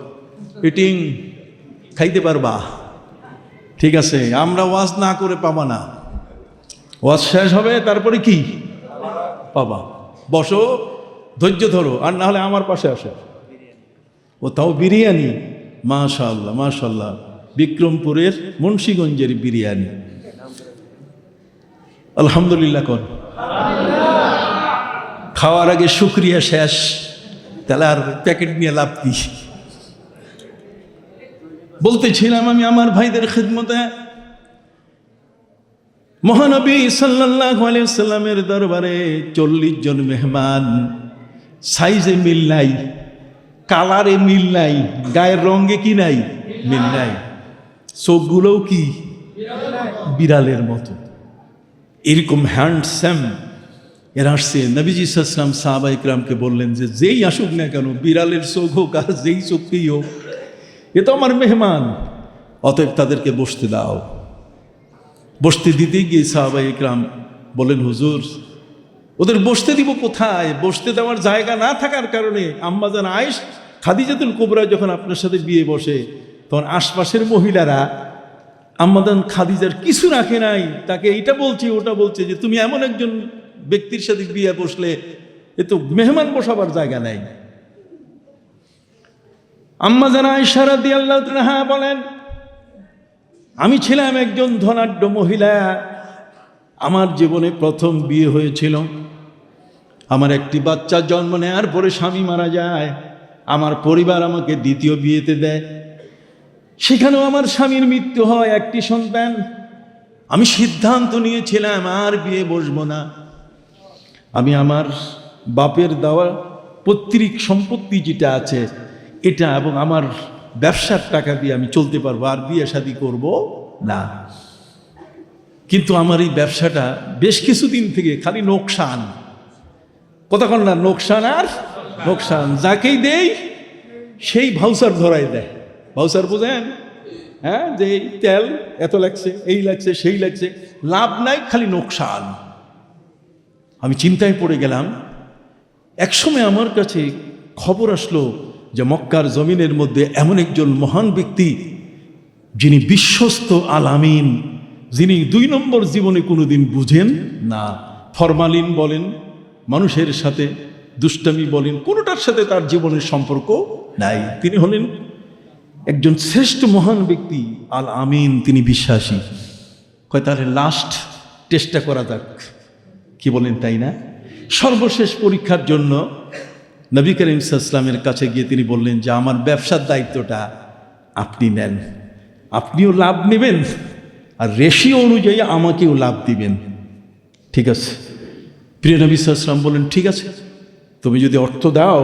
ইটিং খাইতে পারবা। ঠিক আছে, আমরা ওয়াজ না করে পাবা না, ওয়াজ শেষ হবে তারপরে কি পাবা। বসো, ধৈর্য ধরো, আর না হলে আমার পাশে আসো। ও তাও বিরিয়ানি, মাশাআল্লাহ মাশাআল্লাহ, বিক্রমপুরের মুন্সিগঞ্জের বিরিয়ানি। আলহামদুলিল্লাহ কর। খাওয়ার আগে শুকরিয়া শেষ, তাহলে আর প্যাকেট নিয়ে লাভ কি? বলতেছিলাম আমি আমার ভাইদের খিদমতে, মহানবী সাল্লাল্লাহু আলাইহি ওয়াসাল্লামের দরবারে 40 জন মেহমান। সাইজে মিল নাই, কালারে মিল নাই, গায়ের রঙে কি নাই, মিল নাই, চোখগুলোও কি বিড়ালের মতো, এরকম হ্যান্ডসাম এরা আসছে। নবীজি সাল্লাল্লাহু আলাইহি ওয়াসাল্লাম সাহাবা ইকরামকে বললেন যে যেই আসুক না কেন, বিড়ালের চোখ হোক আর যেই চোখেই হোক, এ তো আমার মেহমান, অতএব তাদেরকে বসতে দাও। বসতে দিতে গিয়ে সাহাবা ইকরাম বলেন, হুজুর ওদের বসতে দিব কোথায়? বসতে দেওয়ার জায়গা না থাকার কারণে আম্মাজান আয়েশা খাদিজাতুল কুবরা যখন আপনার সাথে বিয়ে বসে, তখন আশপাশের মহিলারা আম্মাজান খাদিজার কিছু রাখে নাই, তাকে এইটা বলছে ওটা বলছে যে তুমি এমন একজন ব্যক্তির সাথে বিয়ে বসলে, এ তো মেহমান বসাবার জায়গা নাই। আম্মাজান আয়েশা রাদিয়াল্লাহু তাআলা বলেন, আমি ছিলাম একজন ধনাঢ্য মহিলা, আমার জীবনে প্রথম বিয়ে হয়েছিল, আমার একটি বাচ্চা জন্ম নেওয়ার পরে স্বামী মারা যায়, আমার পরিবার আমাকে দ্বিতীয় বিয়েতে দেয়, সেখানেও আমার স্বামীর মৃত্যু হয়, একটি সন্তান। আমি সিদ্ধান্ত নিয়েছিলাম আর বিয়ে বসবো না, আমি আমার বাপের দেওয়া পৈতৃক সম্পত্তি যেটা আছে এটা এবং আমার ব্যবসার টাকা দিয়ে আমি চলতে পারবো, আর বিয়ে শাদী করব না। কিন্তু আমার এই ব্যবসাটা বেশ কিছুদিন থেকে খালি নোকসান, কতক্ষণ না নোকসান আর নোকসান, যাকেই দেই সেই ভাউচার ধরাই দেয়। ভাউচার বোঝেন? হ্যাঁ, যে এই তেল এত লাগছে, এই লাগছে, সেই লাগছে, লাভ নাই, খালি নোকসান। আমি চিন্তায় পড়ে গেলাম। একসময় আমার কাছে খবর আসলো যে মক্কার জমিনের মধ্যে এমন একজন মহান ব্যক্তি, যিনি বিশ্বস্ত আলামিন, যিনি 2 নম্বর জীবনে কোনোদিন বুঝেন না। ফরমালিন বলেন, মানুষের সাথে দুষ্টামি বলেন, কোনোটার সাথে তার জীবনের সম্পর্ক নাই। তিনি হলেন একজন শ্রেষ্ঠ মহান ব্যক্তি, আল আমিন, তিনি বিশ্বাসী। কয় তাহলে লাস্ট টেস্টটা করা যাক, কি বলেন তাই না? সর্বশেষ পরীক্ষার জন্য নবী করিম সাল্লাল্লাহু আলাইহি ওয়াসাল্লামের কাছে গিয়ে তিনি বললেন যে আমার ব্যবসার দায়িত্বটা আপনি নেন, আপনিও লাভ নেবেন আর রেশিও অনুযায়ী আমাকেও লাভ দিবেন। ঠিক আছে? প্রিয় নবী সাল্লাল্লাহু আলাইহি ওয়াসাল্লাম বললেন, ঠিক আছে, তুমি যদি অর্থ দাও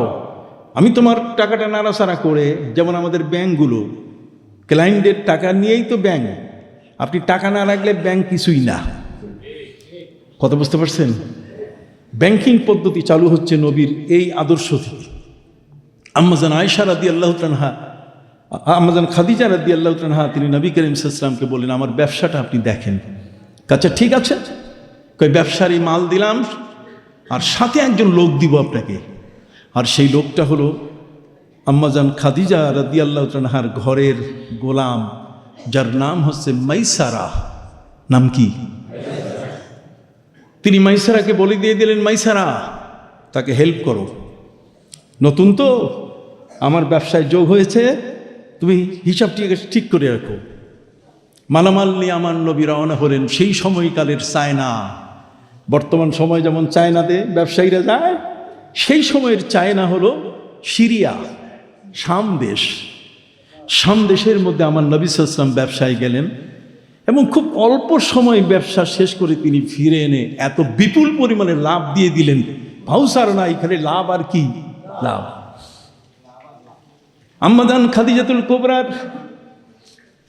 আমি তোমার টাকাটা নাড়াচাড়া করে, যেমন আমাদের ব্যাংকগুলো ক্লায়েন্টের টাকা নিয়েই তো ব্যাংক, আপনি টাকা না রাখলে ব্যাংক কিছুই না। কথা বুঝতে পারছেন? ব্যাংকিং পদ্ধতি চালু হচ্ছে নবীর এই আদর্শ থেকে। আম্মাজান আয়েশা রাদিয়াল্লাহু তাআলা, আম্মাজান খাদিজা রাদিয়াল্লাহু তাআলা, তিনি নবী করিম সাল্লাল্লাহু আলাইহি ওয়াসাল্লামকে বললেন আমার ব্যবসাটা আপনি দেখেন। আচ্ছা ঠিক আছে, কই ব্যবসারই মাল দিলাম আর সাথে একজন লোক দিব আপনাকে, আর সেই লোকটা হলো আম্মাজান খাদিজা রাদিয়াল্লাহু তাআলার ঘরের গোলাম, যার নাম হচ্ছে মাইসারা। নাম কি? তিনি মাইসারাকে বলে দিয়ে দিলেন, মাইসারা তাকে হেল্প করো। নতুন তো, আমার ব্যবসায় যোগ হয়েছে, তুমি হিসাবটি ঠিক করে রাখো। মালামাল নিয়ে আমার নবী রওনা হলেন। সেই সময়কালের চায়না, বর্তমান সময় যেমন চায়নাতে ব্যবসায়ীরা যায়, সেই সময়ের চায়না হলো সিরিয়া, শাম দেশ। শাম দেশের মধ্যে আমার নবী সাল্লাল্লাহু আলাইহি ওয়াসাল্লাম ব্যবসায় গেলেন এবং খুব অল্প সময় ব্যবসা শেষ করে তিনি ফিরে এনে এত বিপুল পরিমাণে লাভ দিয়ে দিলেন, ভাউসার না, এখানে লাভ আর কি লাভ। আম্মা জান খাদিজাতুল কুবরার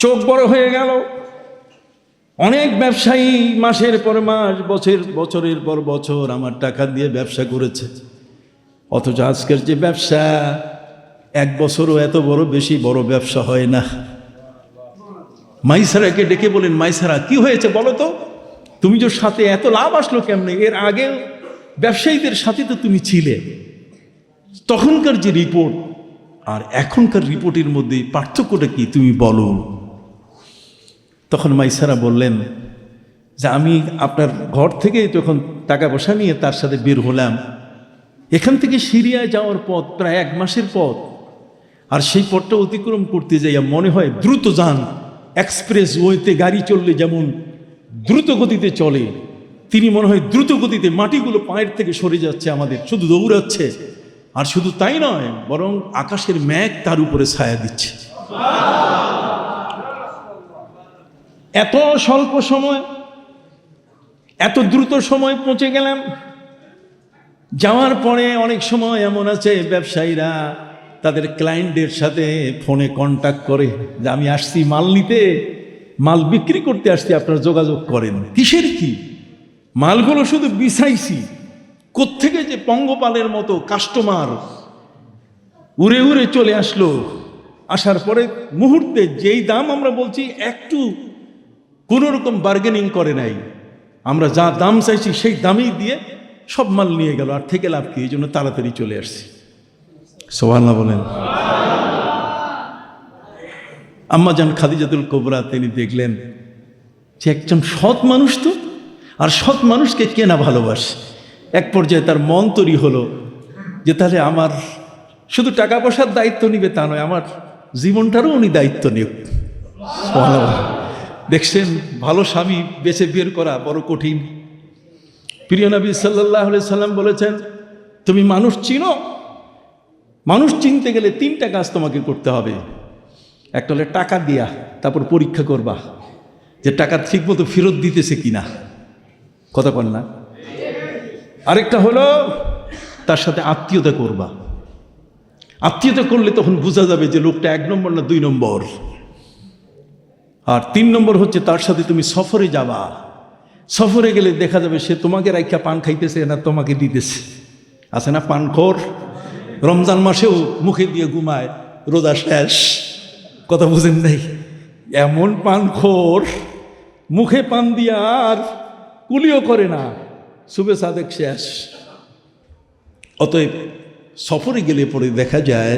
চোখ বড় হয়ে গেল। অনেক ব্যবসায়ী মাসের পর মাস, বছরের পর বছর আমার টাকা দিয়ে ব্যবসা করেছে, অথচ আজকের যে ব্যবসা, এক বছরও এত বড় বেশি বড় ব্যবসা হয় না। মাইসারাকে ডেকে বলেন, মাইসারা কি হয়েছে বলো তো, তুমি যে সাথে এত লাভ আসলো কেমনে? এর আগে ব্যবসায়ীদের সাথে তো তুমি ছিলে, তখনকার যে রিপোর্ট আর এখনকার রিপোর্টের মধ্যে পার্থক্যটা কি তুমি বলো। তখন মাইসারা বললেন যে আমি আপনার ঘর থেকে যখন টাকা পয়সা নিয়ে তার সাথে বের হলাম, এখান থেকে সিরিয়ায় যাওয়ার পথ প্রায় 1 মাসের পথ, আর সেই পথটা অতিক্রম করতে যাইয়া মনে হয় দ্রুত যান, এক্সপ্রেস ওয়েতে গাড়ি চললে যেমন দ্রুত গতিতে চলে, তিনি মনে হয় দ্রুত গতিতে মাটিগুলো পায়ের থেকে সরে যাচ্ছে, আমাদের শুধু দৌড়াচ্ছে। আর শুধু তাই নয়, বরং আকাশের মেঘ তার উপরে ছায়া দিচ্ছে। এত স্বল্প সময়, এত দ্রুত সময় পৌঁছে গেলাম। যাওয়ার পরে অনেক সময় এমন আছে ব্যবসায়ীরা তাদের ক্লায়েন্টদের সাথে ফোনে কন্ট্যাক্ট করে যে আমি আসছি মাল নিতে, মাল বিক্রি করতে আসছি, আপনারা যোগাযোগ করেন। কিসের কি? মালগুলো শুধু বিছাইছি, কোত্থেকে যে পঙ্গপালের মতো কাস্টমার উড়ে উড়ে চলে আসলো। আসার পরে মুহূর্তে যেই দাম আমরা বলছি, একটু কোনো রকম বার্গেনিং করে নাই, আমরা যা দাম চাইছি সেই দামেই দিয়ে সব মাল নিয়ে গেল। আর থেকে লাভ কি? এই জন্য তাড়াতাড়ি চলে আসছি। সুবহানাল্লাহ বলেন। আম্মা জান খাদিজাতুল কুবরা তিনি দেখলেন যে একজন সৎ মানুষ তো, আর সৎ মানুষকে কেনা ভালোবাসে। এক পর্যায়ে তার মন তৈরি হলো যে তাহলে আমার শুধু টাকা পয়সার দায়িত্ব নিবে তা নয়, আমার জীবনটারও উনি দায়িত্ব নিক। দেখছেন, ভালো স্বামী বেছে বের করা বড় কঠিন। প্রিয় নবী সাল্লাল্লাহু আলাইহি সাল্লাম বলেছেন, তুমি মানুষ চিনো, মানুষ চিনতে গেলে 3টা কাজ তোমাকে করতে হবে। একটা হলে টাকা দিয়া, তারপর পরীক্ষা করবা যে টাকা ঠিক মতো ফেরত দিতেছে কিনা, কথা বল না। আরেকটা হলো তার সাথে আত্মীয়তা করবা। আত্মীয়তা করলে তখন বোঝা যাবে যে লোকটা 1 নম্বর না 2 নম্বর। আর 3 নম্বর হচ্ছে তার সাথে তুমি সফরে যাবা। সফরে গেলে দেখা যাবে সে তোমাকে রাইখা পান খাইতেছে না তোমাকে দিতেছে। আছে না পানখোর, রমজান মাসেও মুখে দিয়ে ঘুমায়, রোজা শেষ, কথা বুঝেন নাই? এমন পানখোর, মুখে পান দিয়া আর কুলিও করে না, শুভে সাদেক শেষ। অতএব সফরে গেলে পরে দেখা যায়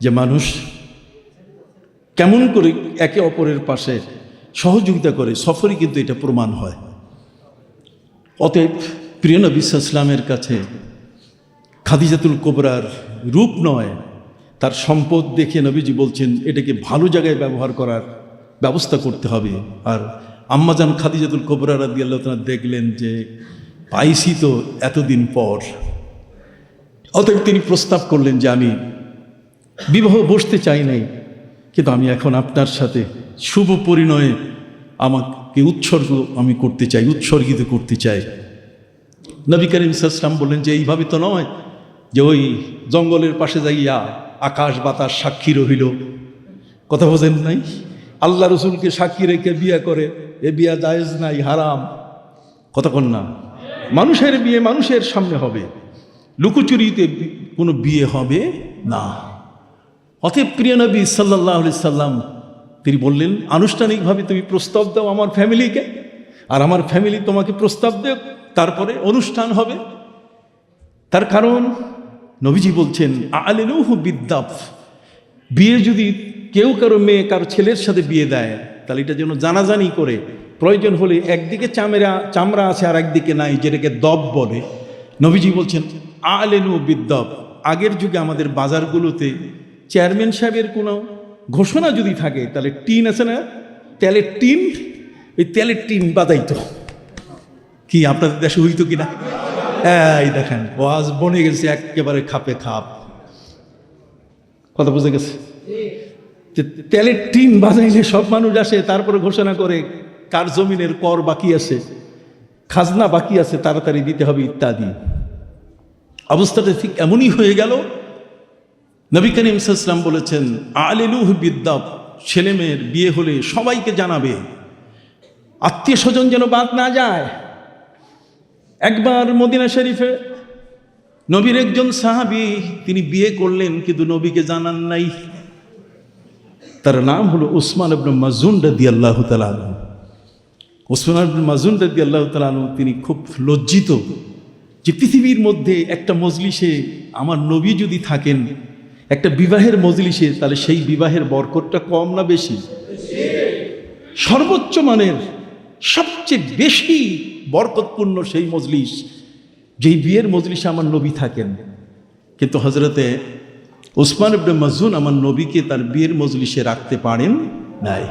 যে মানুষ কেমন করে একে অপরের পাশে সহযোগিতা করে, সফরে কিন্তু এটা প্রমাণ হয়। অতএব প্রিয় নবী সাল্লাল্লাহু আলাইহি ওয়াসাল্লামের কাছে খাদিজাতুল কুবরার রূপ নয়, তার সম্পদ দেখে নবীজি বলছেন এটাকে ভালো জায়গায় ব্যবহার করার ব্যবস্থা করতে হবে। আর আম্মাজান খাদিজাতুল কুবরা রাদিয়াল্লাহু তাআলা দেখলেন যে পাইছি তো এতদিন পর, অতএব তিনি প্রস্তাব করলেন যে আমি বিবাহ বসতে চাই নাই, কিন্তু আমি এখন আপনার সাথে শুভ পরিণয়ে আমাকে আমি করতে চাই, উৎসর্গিত করতে চাই। নবী করিম সাল্লাল্লাহু আলাইহি ওয়াসাল্লাম বললেন যে এইভাবে তো নয় যে ওই জঙ্গলের পাশে যাইয়া আকাশ বাতাস সাক্ষী রহিল, কথা বোঝেন নাই? আল্লাহ রসুলকে সাক্ষী রেখে বিয়ে করে, এ বিয়া জায়েজ নাই, হারাম, কথা বল না। মানুষের বিয়ে মানুষের সামনে হবে, লুকোচুরিতে কোনো বিয়ে হবে না। অতএব প্রিয় নবী সাল্লাল্লাহু আলাইহি সাল্লাম তিনি বললেন আনুষ্ঠানিকভাবে তুমি প্রস্তাব দাও আমার ফ্যামিলিকে, আর আমার ফ্যামিলি তোমাকে প্রস্তাব দেও, তারপরে অনুষ্ঠান হবে। তার কারণ নবীজি বলছেন আলিনুহু বিদ্দাফ, বিয়ে যদি কেউ কারো মেয়ে কারো ছেলের সাথে বিয়ে দেয় তাহলে এটা যেন জানাজানি করে, প্রয়োজন হলে একদিকে চামড়া আছে আর একদিকে নাই, যেটাকে দব বলে। নবীজি বলছেন আলিনু বিদ্দাফ, আগের যুগে আমাদের বাজারগুলোতে চেয়ারম্যান সাহেবের কোনো ঘোষণা যদি থাকে, তাহলে টিন আছে না, তেলের টিন, ওই তেলের টিন বাজাইতো। কি আপনাদের দেশে হইতো কিনা? এই দেখেন ওয়াজ বনে গেছে একেবারে খাপে খাপ। কথা বুঝে গেছে? তেলের টিন বাজাইলে সব মানুষ আসে, তারপরে ঘোষণা করে কার জমিনের কর বাকি আছে, খাজনা বাকি আছে, তাড়াতাড়ি দিতে হবে ইত্যাদি। অবস্থাটা ঠিক এমনই হয়ে গেল। নবী করিম সাল্লাল্লাহু আলাইহি ওয়াসাল্লাম বলেছেন, আলিলুহু বিদ্দাব, ছেলে মেয়ের বিয়ে হলে সবাইকে জানাবে, আত্মীয় স্বজন যেন বাদ না যায়। একবার মদিনা শরীফে নবীর একজন সাহাবী তিনি বিয়ে করলেন, কিন্তু নবীকে জানান নাই। তার নাম হলো উসমান ইবনে মাযুন রাদিয়াল্লাহু তাআলা আনহু। উসমান ইবনে মাযুন রাদিয়াল্লাহু তাআলা আনহু তিনি খুব লজ্জিত যে পৃথিবীর মধ্যে একটা মজলিসে আমার নবী যদি থাকেন, একটা বিবাহের মজলিসে, তাহলে সেই বিবাহের বরকতটা কম না বেশি? সর্বোচ্চ মানের সবচেয়ে বেশি বরকতপূর্ণ সেই মজলিস, যেই বিয়ের মজলিসে আমার নবী থাকেন। কিন্তু হযরতে উসমান ইবনে মাযুন আমার নবীকে তার বিয়ের মজলিসে রাখতে পারেন নাই।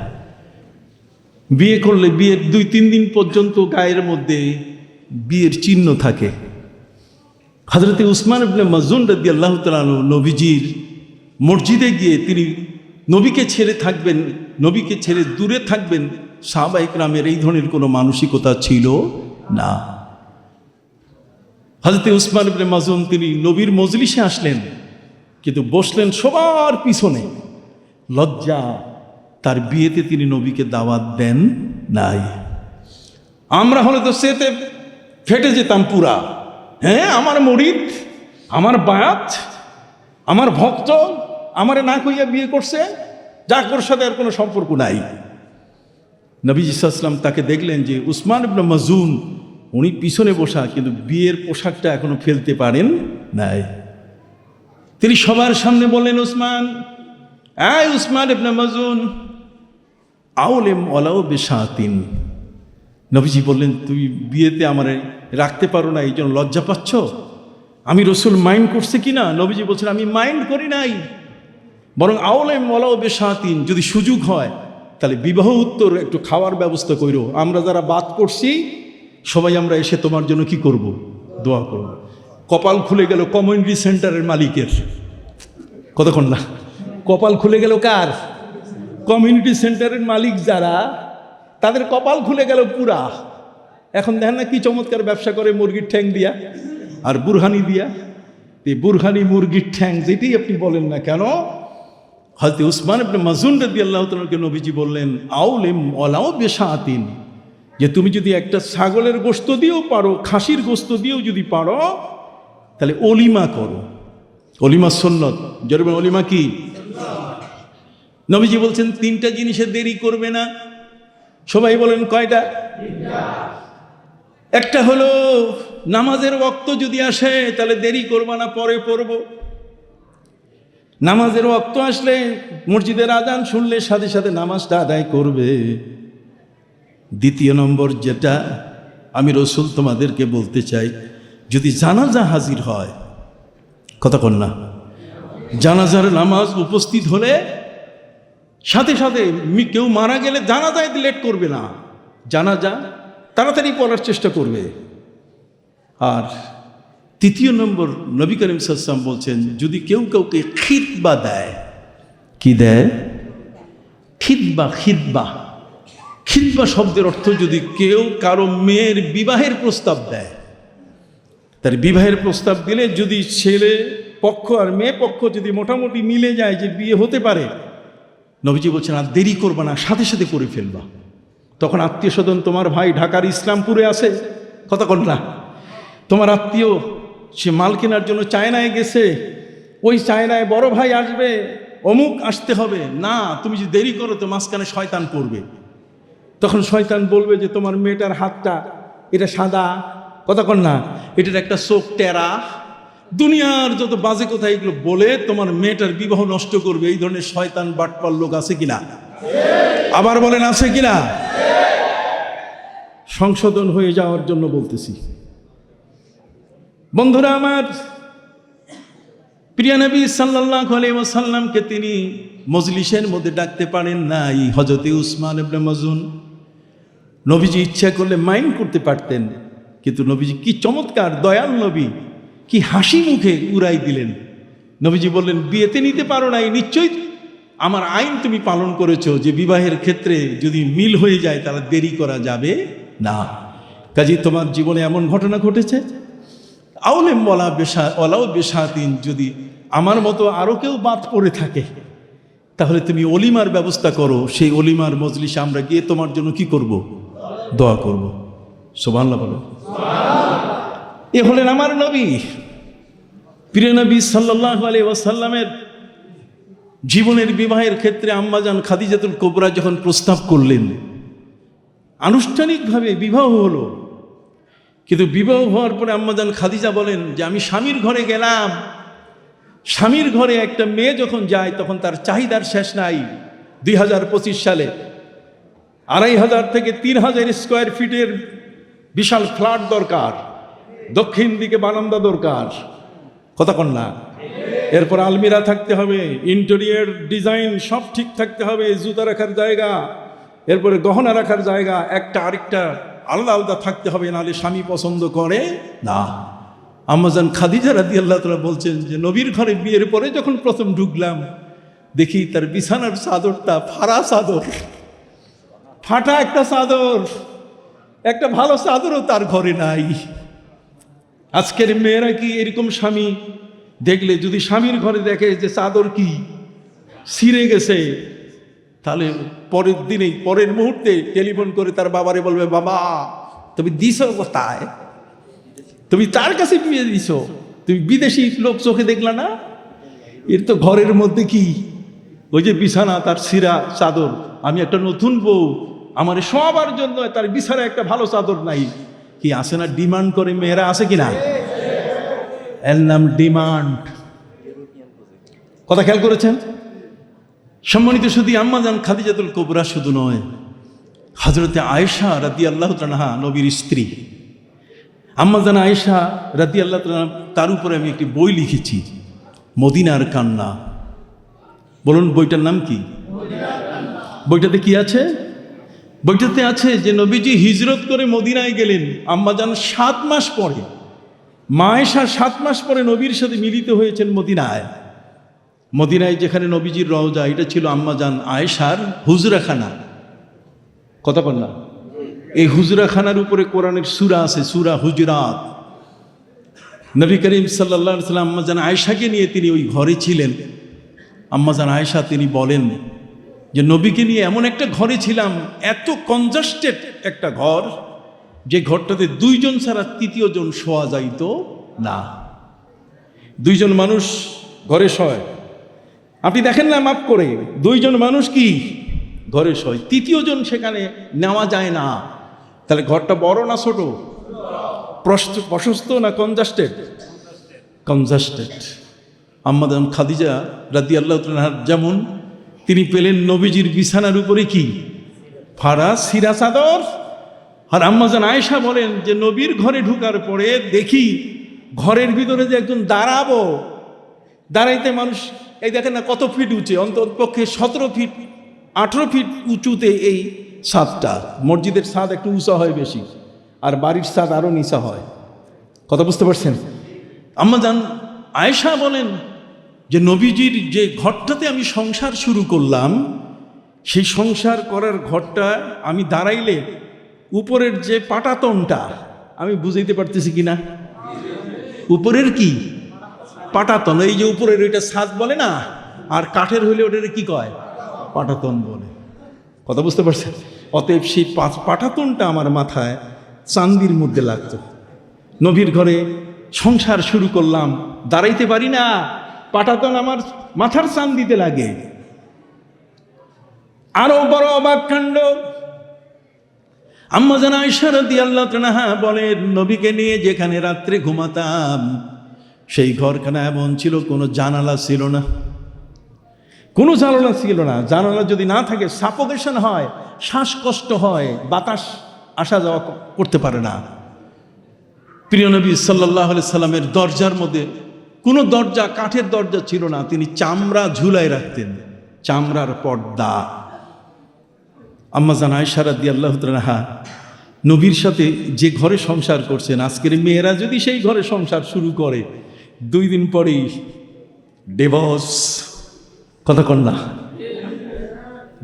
বিয়ে করলে বিয়ের 2-3 দিন পর্যন্ত গায়ের মধ্যে বিয়ের চিহ্ন থাকে। হযরতে উসমান ইবনে মাযুন রাদিয়াল্লাহু তাআলা আনহু নবীজির মসজিদে গিয়ে তিনি নবীকে ছেড়ে থাকবেন, নবীকে ছেড়ে দূরে থাকবেন, সাহাবায়ে কেরামের এই ধরনের কোনো মানসিকতা ছিল না। হযরতে উসমান ইবনে মাযুন তিনি নবীর মজলিসে আসলেন, কিন্তু বসলেন সবার পিছনে। লজ্জা, তার বিয়েতে তিনি নবীকে দাওয়াত দেন নাই। আমরা হলে তো সেতে ফেটে যেতাম পুরা। হ্যাঁ, আমার মুরিদ, আমার বায়াত, আমার ভক্ত আমারে না কইয়া বিয়ে করছে, যাক ওর সাথে আর কোনো সম্পর্ক নাই। নবীজি সাল্লাল্লাহু আলাইহি ওয়াসাল্লাম তাকে দেখলেন যে উসমান ইবনে মাযুন উনি পিছনে বসা, কিন্তু বিয়ের পোশাকটা এখনো ফেলতে পারেন নাই। তিনি সবার সামনে বললেন, উসমান, এই উসমান ইবনে মাযুন, আউলিম ওয়ালাউ বিশাতিন। নবীজি বললেন, তুমি বিয়েতে আমারে রাখতে পারো না, এই জন্য লজ্জা পাচ্ছ? আমি রাসূল মাইন্ড করছে কিনা? নবীজি বলছেন, আমি মাইন্ড করি নাই, বরং আউলিম ওয়ালাউ বিশাতিন, যদি সুযোগ হয় তাহলে বিবাহ উত্তর একটু খাওয়ার ব্যবস্থা কইরো। আমরা যারা বাদ করছি সবাই আমরা এসে তোমার জন্য কি করব? দোয়া করব। কপাল খুলে গেল কমিউনিটি সেন্টারের মালিকের। কতক্ষণ না, কপাল খুলে গেল কার? কমিউনিটি সেন্টারের মালিক যারা, তাদের কপাল খুলে গেল পুরা। এখন দেখেন না কি চমৎকার ব্যবসা করে মুরগির ঠ্যাং দিয়া আর বুরহানি দিয়া। এই বুরহানি মুরগির ঠ্যাং যেটাই আপনি বলেন না কেন, হযরত উসমান ইবনে মাযুন রাদিয়াল্লাহু তাআলাকে নবীজি বললেন, আউলিম ওয়ালাউ বিশাতিন, যে তুমি যদি একটা ছাগলের গোশত দিয়েও পারো, খাসির গোশত দিয়েও যদি পারো, তাহলে অলিমা করো। অলিমা সুন্নাত। জরুরি অলিমা কি? নবীজি বলছেন 3টা জিনিসে দেরি করবে না। সবাই বলেন কয়টা? একটা হলো নামাজের ওয়াক্ত যদি আসে তাহলে দেরি করবা না, পরে পড়ব। নামাজের ওয়াক্ত আসলে মসজিদের আজান শুনলে সাথে সাথে নামাজটা আদায় করবে। দ্বিতীয় নম্বর যেটা আমি রাসূল তোমাদেরকে বলতে চাই, যদি জানাজা হাজির হয়, কথা কন না, জানাজার নামাজ উপস্থিত হলে সাথে সাথে কেউ মারা গেলে জানাজায় লেট করবে না, জানাজা তাড়াতাড়ি পড়ার চেষ্টা করবে। আর তৃতীয় নম্বর, নবী করিম সাল্লাল্লাহু আলাইহি ওয়াসাল্লাম বলছেন, যদি কেউ কাউকে খিতবা দেয়, কি দেয়? খিতবা। খিতবা, খিতবা শব্দের অর্থ যদি কেউ কারো মেয়ের বিবাহের প্রস্তাব দেয়, তার বিবাহের প্রস্তাব দিলে যদি ছেলে পক্ষ আর মেয়ে পক্ষ যদি মোটামুটি মিলে যায় যে বিয়ে হতে পারে, নবীজি বলছেন আর দেরি করবা না, সাথে সাথে করে ফেলবা। তখন আত্মীয় স্বজন, তোমার ভাই ঢাকার ইসলামপুরে আছে, কথা কন না, তোমার আত্মীয় সে মাল কেনার জন্য চায়নায় গেছে, ওই চায়নায় বড় ভাই আসবে, অমুক আসতে হবে না, তুমি যদি দেরি করো তো মাঝখানে শয়তান পড়বে। তখন শয়তান বলবে যে তোমার মেয়েটার হাতটা এটা সাদা, কথা কন না, এটার একটা চোখ টেরা, দুনিয়ার যত বাজে কথা এগুলো বলে তোমার মেয়েটার বিবাহ নষ্ট করবে। এই ধরনের শয়তান বাটপার লোক আছে কিনা? আবার বলেন আছে কিনা? সংশোধন হয়ে যাওয়ার জন্য বলতেছি। বন্ধুরা আমার, প্রিয় নবী সাল্লাল্লাহু আলাইহি ওয়াসাল্লামকে তিনি মজলিসের মধ্যে ডাকতে পারেন নাই। হযরতে উসমান ইবনে মাজুন নবীজি ইচ্ছা করলে মাইন্ড করতে পারতেন, কিন্তু নবীজি কি চমৎকার দয়াল নবী, কি হাসি মুখে উড়াই দিলেন। নবীজি বললেন, বিয়েতে নিতে পারো নাই, নিশ্চয়ই আমার আইন তুমি পালন করেছো যে বিবাহের ক্ষেত্রে যদি মিল হয়ে যায় তাহলে দেরি করা যাবে না। কাজে তোমার জীবনে এমন ঘটনা ঘটেছে, আউলেম বলা ওলাও বেশাতিন, যদি আমার মতো আরও কেউ বাদ পড়ে থাকে তাহলে তুমি অলিমার ব্যবস্থা করো। সেই অলিমার মজলিসে আমরা গিয়ে তোমার জন্য কি করব? দোয়া করব। সুবহানাল্লাহ বলো। এ হলেন আমার নবী। প্রিয় নবী সাল্লাল্লাহু আলাইহি ওয়াসাল্লামের জীবনের বিবাহের ক্ষেত্রে আম্মাজান খাদিজাতুল কুবরা যখন প্রস্তাব করলেন, আনুষ্ঠানিকভাবে বিবাহ হলো। কিন্তু বিবাহ হওয়ার পরে আম্মাজান খাদিজা বলেন যে আমি স্বামীর ঘরে গেলাম, স্বামীর ঘরে একটা মেয়ে যখন যায় তখন তার চাহিদার শেষ নাই। 2025 সালে 2500 থেকে 3000 স্কোয়ার ফিটের বিশাল ফ্ল্যাট দরকার, দক্ষিণ দিকে বারান্দা দরকার, কথা কন না। এরপর আলমিরা থাকতে হবে, ইন্টেরিয়র ডিজাইন সব ঠিক থাকতে হবে, জুতা রাখার জায়গা, এরপরে গহনা রাখার জায়গা একটা আরেকটা আলাদা আলাদা থাকতে হবে, নাহলে স্বামী পছন্দ করে না। আম্মাজান খাদিজা রাদিয়াল্লাহু তাআলা বলছেন যে নবীর ঘরে বিয়ের পরে যখন প্রথম ঢুকলাম দেখি তার বিছানার চাদরটা ফাড়া চাদর, ফাটা একটা চাদর, একটা ভালো চাদরও তার ঘরে নাই। আজকের মেয়েরা কি এরকম স্বামী দেখলে যদি স্বামীর ঘরে দেখে যে চাদর কি ছিঁড়ে গেছে, তাহলে পরের দিনেই পরের মুহূর্তে টেলিফোন করে তার বাবারে বলবে, বাবা তুমি দিছ কোথায়, তুমি তার কাছে বিয়ে দিছ, তুমি বিদেশি লোক চোখে দেখলা না? এর তো ঘরের মধ্যে কি ওই যে বিছানা, তার ছিঁড়া চাদর, আমি একটা নতুন বউ, আমার সবার জন্য তার বিছানা একটা ভালো চাদর নাই। কি আছে না, ডিমান্ড করে মেয়েরা, আছে কিনা? এর নাম ডিমান্ড। কথা খেয়াল করেছেন? সম্মানিত শুধু আম্মাজান খাদিজাতুল কুবরা শুধু নয়, হযরতে আয়েশা রাদিয়াল্লাহু তাআলা নবীর স্ত্রী আম্মাজান আয়েশা রাদিয়াল্লাহু তাআলা, তার উপরে আমি একটি বই লিখেছি, মদিনার কান্না। বলুন বইটার নাম কি? বইটাতে কি আছে? বইটাতে আছে যে নবীজি হিজরত করে মদিনায় গেলেন, আম্মাজান 7 মাস পরে, মা আয়েশা 7 মাস পরে নবীর সাথে মিলিত হয়েছেন মদিনায়। মদিনায় যেখানে নবীজির রওজা, এটা ছিল আম্মাজান আয়েশার হুজরাখানা। কথা বল না। এই হুজরাখানার উপরে কোরআনের সূরা আছে, সূরা হুজরাত। নবী করিম সাল্লাল্লাহু আলাইহি ওয়াসাল্লাম আম্মাজান আয়েশাকে নিয়ে তিনি ওই ঘরে ছিলেন। আম্মাজান আয়েশা তিনি বলেন যে নবীকে নিয়ে এমন একটা ঘরে ছিলাম, এত কনজাস্টেড একটা ঘর, যে ঘরটাতে 2 জন ছাড়া 3য় জন শোয়া যাইত না। 2 জন মানুষ ঘরে শয়, আপনি দেখেন না মাপ করে, 2 জন মানুষ কি ঘরে শয়, 3য় জন সেখানে নেওয়া যায় না। তাহলে ঘরটা বড় না ছোট? প্রশস্ত না কনজাস্টেড? কনজাস্টেড। আম্মাজান খাদিজা রাদিয়াল্লাহু তাআলা যেমন তিনি পেলেন নবীজির বিছানার উপরে কি ফাড়া ছিঁড়া চাদর, আর আম্মাজান আয়েশা বলেন যে নবীর ঘরে ঢুকার পরে দেখি ঘরের ভিতরে যে একজন দাঁড়াবো, দাঁড়াইতে মানুষ, এই দেখেন না কত ফিট উঁচে, অন্ততপক্ষে 17 ফিট 18 ফিট উঁচুতে এই ছাদটা। মসজিদের ছাদ একটু উঁচা হয় বেশি, আর বাড়ির ছাদ আরও নিচা হয়। কথা বুঝতে পারছেন? আম্মাজান আয়েশা বলেন যে নবীজির যে ঘরটাতে আমি সংসার শুরু করলাম, সেই সংসার করার ঘরটা আমি দাঁড়াইলে উপরের যে পাটাতনটা, আমি বুঝাইতে পারতেছি কিনা, উপরের কি পাটাতন, এই যে উপরের ওইটা ছাদ বলে না, আর কাঠের হইলে ওটার কি কয়, পাটাতন বলে। কথা বুঝতে পারছেন? অতএব সেই পাটাতনটা আমার মাথায় চান্দির মধ্যে লাগতো। নবীর ঘরে সংসার শুরু করলাম, দাঁড়াইতে পারি না, পাটাতন আমার মাথার চান্দিতে লাগে। আরো বড় অবাক কাণ্ড, আম্মাজান আয়েশা রাদিয়াল্লাহু তাআলা বলেন নবীকে নিয়ে যেখানে রাত্রে ঘুমাতাম, সেই ঘরখানা এমন ছিল কোনো জানালা ছিল না, কোনো জানালা ছিল না। জানালা যদি না থাকে সাফোকেশন হয়, শ্বাসকষ্ট হয়, বাতাস আসা যাওয়া করতে পারে না। প্রিয় নবী সাল্লাল্লাহু আলাইহি সাল্লামের দরজার মধ্যে কোনো দরজা, কাঠের দরজা ছিল না, তিনি চামড়া ঝুলাই রাখতেন, চামড়ার পর্দা। আম্মা জান আয়েশা রাদিয়াল্লাহু তাআলা নবীর সাথে যে ঘরে সংসার করছেন, আজকের মেয়েরা যদি সেই ঘরে সংসার শুরু করে 2 দিন পরেই ডিভোর্স। কথা কন না,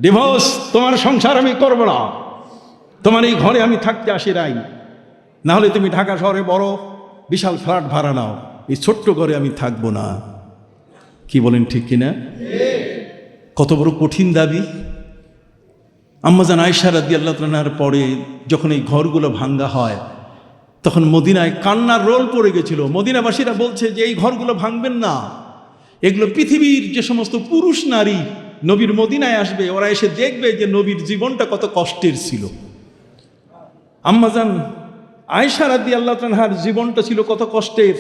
ডিভোর্স, তোমার সংসার আমি করব না, তোমার এই ঘরে আমি থাকতে আসি নাই, না হলে তুমি ঢাকা শহরে বড় বিশাল ফ্ল্যাট ভাড়া নাও, এই ছোট্ট ঘরে আমি থাকবো না। কি বলেন, ঠিক কিনা? কত বড় কঠিন দাবি। আম্মা জান আয়েশা রাদিয়াল্লাহু তাআলার পরে যখন এই ঘরগুলো ভাঙ্গা হয়, তখন মদিনায় কান্নার রোল পড়ে গেছিল। মদিনাবাসীরা বলছে যে এই ঘরগুলো ভাঙবেন না, এগুলো পৃথিবীর যে সমস্ত পুরুষ নারী নবীর মদিনায় আসবে, ওরা এসে দেখবে যে নবীর জীবনটা কত কষ্টের ছিল। আম্মা জান আয়েশা রাদিয়াল্লাহু তাআলার জীবনটা ছিল কত কষ্টের।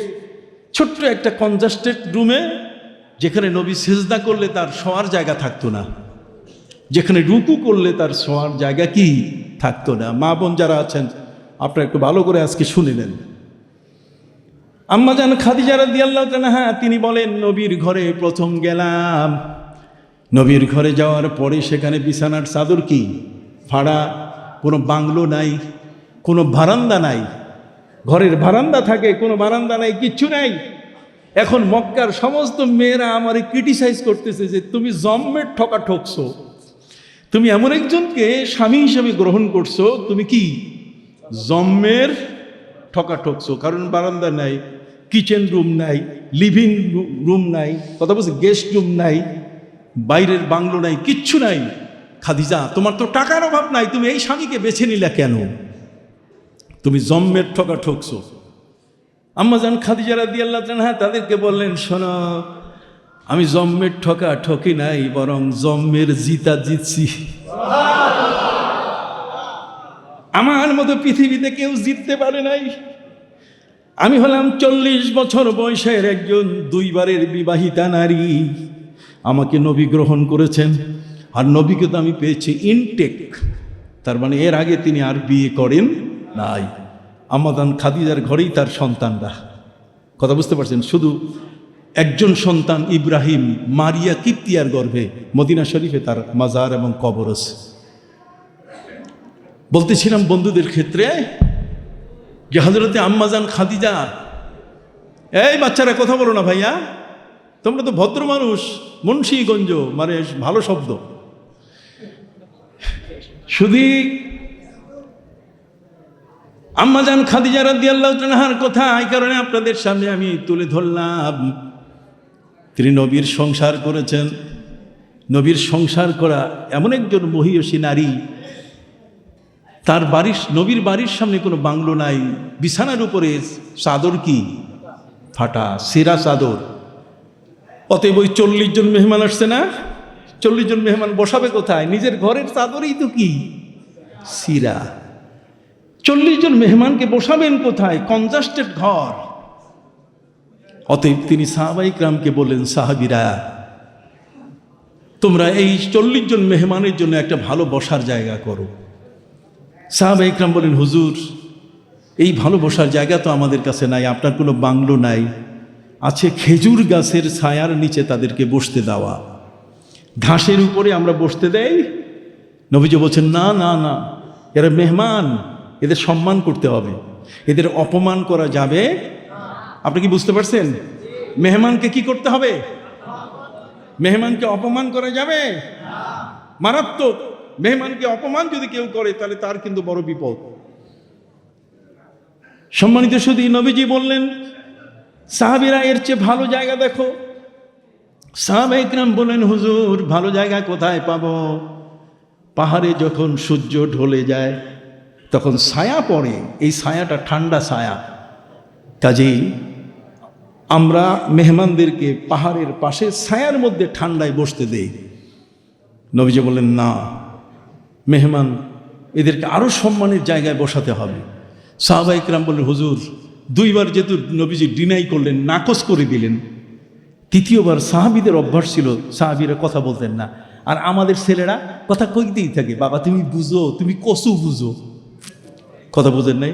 ছোট্ট একটা কনজাস্টেড রুমে, যেখানে নবী সিজদা করলে তার শোয়ার জায়গা থাকতো না, যেখানে রুকু করলে তার শোয়ার জায়গা কি থাকতো না। মা বোন যারা আছেন, আপনারা একটু ভালো করে আজকে শুনে নেন। আম্মা জান খাদিজা রাদিয়াল্লাহু তাআলা তিনি বলেন, নবীর ঘরে প্রথম গেলাম, নবীর ঘরে যাওয়ার পরে সেখানে বিছানার চাদর কি ফাড়া, কোনো বাংলো নাই, কোনো বারান্দা নাই। ঘরের বারান্দা থাকে, কোনো বারান্দা নাই, কিচ্ছু নাই। এখন মক্কার সমস্ত মেয়েরা আমারে ক্রিটিসাইজ করতেছে যে তুমি জম্মের ঠকা ঠকছো, তুমি এমন একজনকে স্বামী হিসেবে গ্রহণ করছো, তুমি কি জম্মের ঠকা ঠকছো। কারণ বারান্দা নাই, কিচেন রুম নাই, লিভিং রুম নাই, কথা বলছে গেস্ট রুম নাই, বাইরের বাংলো নাই, কিচ্ছু নাই। খাদিজা, তোমার তো টাকার অভাব নাই, তুমি এই স্বামীকে বেছে নিলা কেন? তুমি জম্মের ঠকা ঠকছো। আম্মা জান খাদিজা রাদিয়াল্লাহু তাআলা তাদেরকে বললেন, শোনো, আমি জম্মের ঠকা ঠকি নাই, বরং জম্মের জিতা জিতছি। আমার মতো পৃথিবীতে কেউ জিততে পারে নাই। আমি হলাম 40 বছর বয়সের একজন 2 বারের বিবাহিতা নারী। আমাকে নবী গ্রহণ করেছেন, আর নবীকে তো আমি পেয়েছি ইনটেক, তার মানে এর আগে তিনি আর বিয়ে করেন নাই। আম্মা জান খাদিজার ঘরেই তার সন্তানরা। কথা বুঝতে পারছেন? শুধু একজন সন্তান ইব্রাহিম মারিয়া কিপ্তিয়ার গর্ভে, মদিনা শরীফে তার মাজার এবং কবর আছে। বলতেছিলাম বন্ধুদের ক্ষেত্রে যে হযরতে আম্মা জান খাদিজা, এই বাচ্চারা কথা বলো না ভাইয়া, তোমরা তো ভদ্র মানুষ, মুন্সিগঞ্জ মানে ভালো শব্দ। শুধু আম্মা জান খাদিজা রাদিয়াল্লাহু তাআলার কথা এই কারণে আপনাদের সামনে আমি তুলে ধরলাম। তিনি নবীর সংসার করেছেন। নবীর সংসার করা এমন একজন মহিয়সী নারী, তার বাড়ির, নবীর বাড়ির সামনে কোনো বাংলো নাই, বিছানার উপরে চাদর কি ফাটা, সেরা চাদর। অতএব ওই 40 জন মেহমান আসছে না, 40 জন মেহমান বসাবে কোথায়? নিজের ঘরের চাদরই তো কি সিরা। 40 জন মেহমানকে বসাবেন কোথায়? কনজাস্টেড ঘর। অতএব তিনি সাহাবায়ে কিরামকে বললেন, সাহাবীরা, তোমরা এই 40 জন মেহমানের জন্য একটা ভালো বসার জায়গা করো। সাহাবায়ে কিরাম বলেন, হুজুর, এই ভালো বসার জায়গা তো আমাদের কাছে নাই, আপনার কোনো বাংলো নাই, আছে খেজুর গাছের ছায়ার নিচে তাদেরকে বসতে দেওয়া, ঘাসের উপরে আমরা বসতে দেই। নবীজি বলছেন, না না না, এরা মেহমান, এদের সম্মান করতে হবে, এদের অপমান করা যাবে। আপনি কি বুঝতে পারছেন? মেহমানকে কি করতে হবে? মেহমানকে অপমান করা যাবে? মারাত্মক। মেহমানকে অপমান যদি কেউ করে তাহলে তার কিন্তু বড় বিপদ। সম্মানিত সুধী, নবীজি বললেন, সাহাবীরা, এর চেয়ে ভালো জায়গা দেখো। সাহাবায়ে কিরাম বললেন, হুজুর, ভালো জায়গা কোথায় পাবো? পাহাড়ে যখন সূর্য ঢলে যায় তখন ছায়া পড়ে, এই ছায়াটা ঠান্ডা ছায়া, কাজেই আমরা মেহমানদেরকে পাহাড়ের পাশে ছায়ার মধ্যে ঠান্ডায় বসতে দেই। নবীজি বললেন, না, মেহমান এদেরকে আরো সম্মানের জায়গায় বসাতে হবে। সাহাবায়ে কিরাম বললেন, হুজুর, 2 বার যেহেতু নবীজি ডিনাই করলেন, নাকচ করে দিলেন, 3য় সাহাবীদের অভ্যাস ছিল সাহাবীরা কথা বলতেন না, আর আমাদের ছেলেরা কথা কইতেই থাকে, বাবা তুমি বুঝো, তুমি কচু বুঝো। কথা বুঝেন নাই?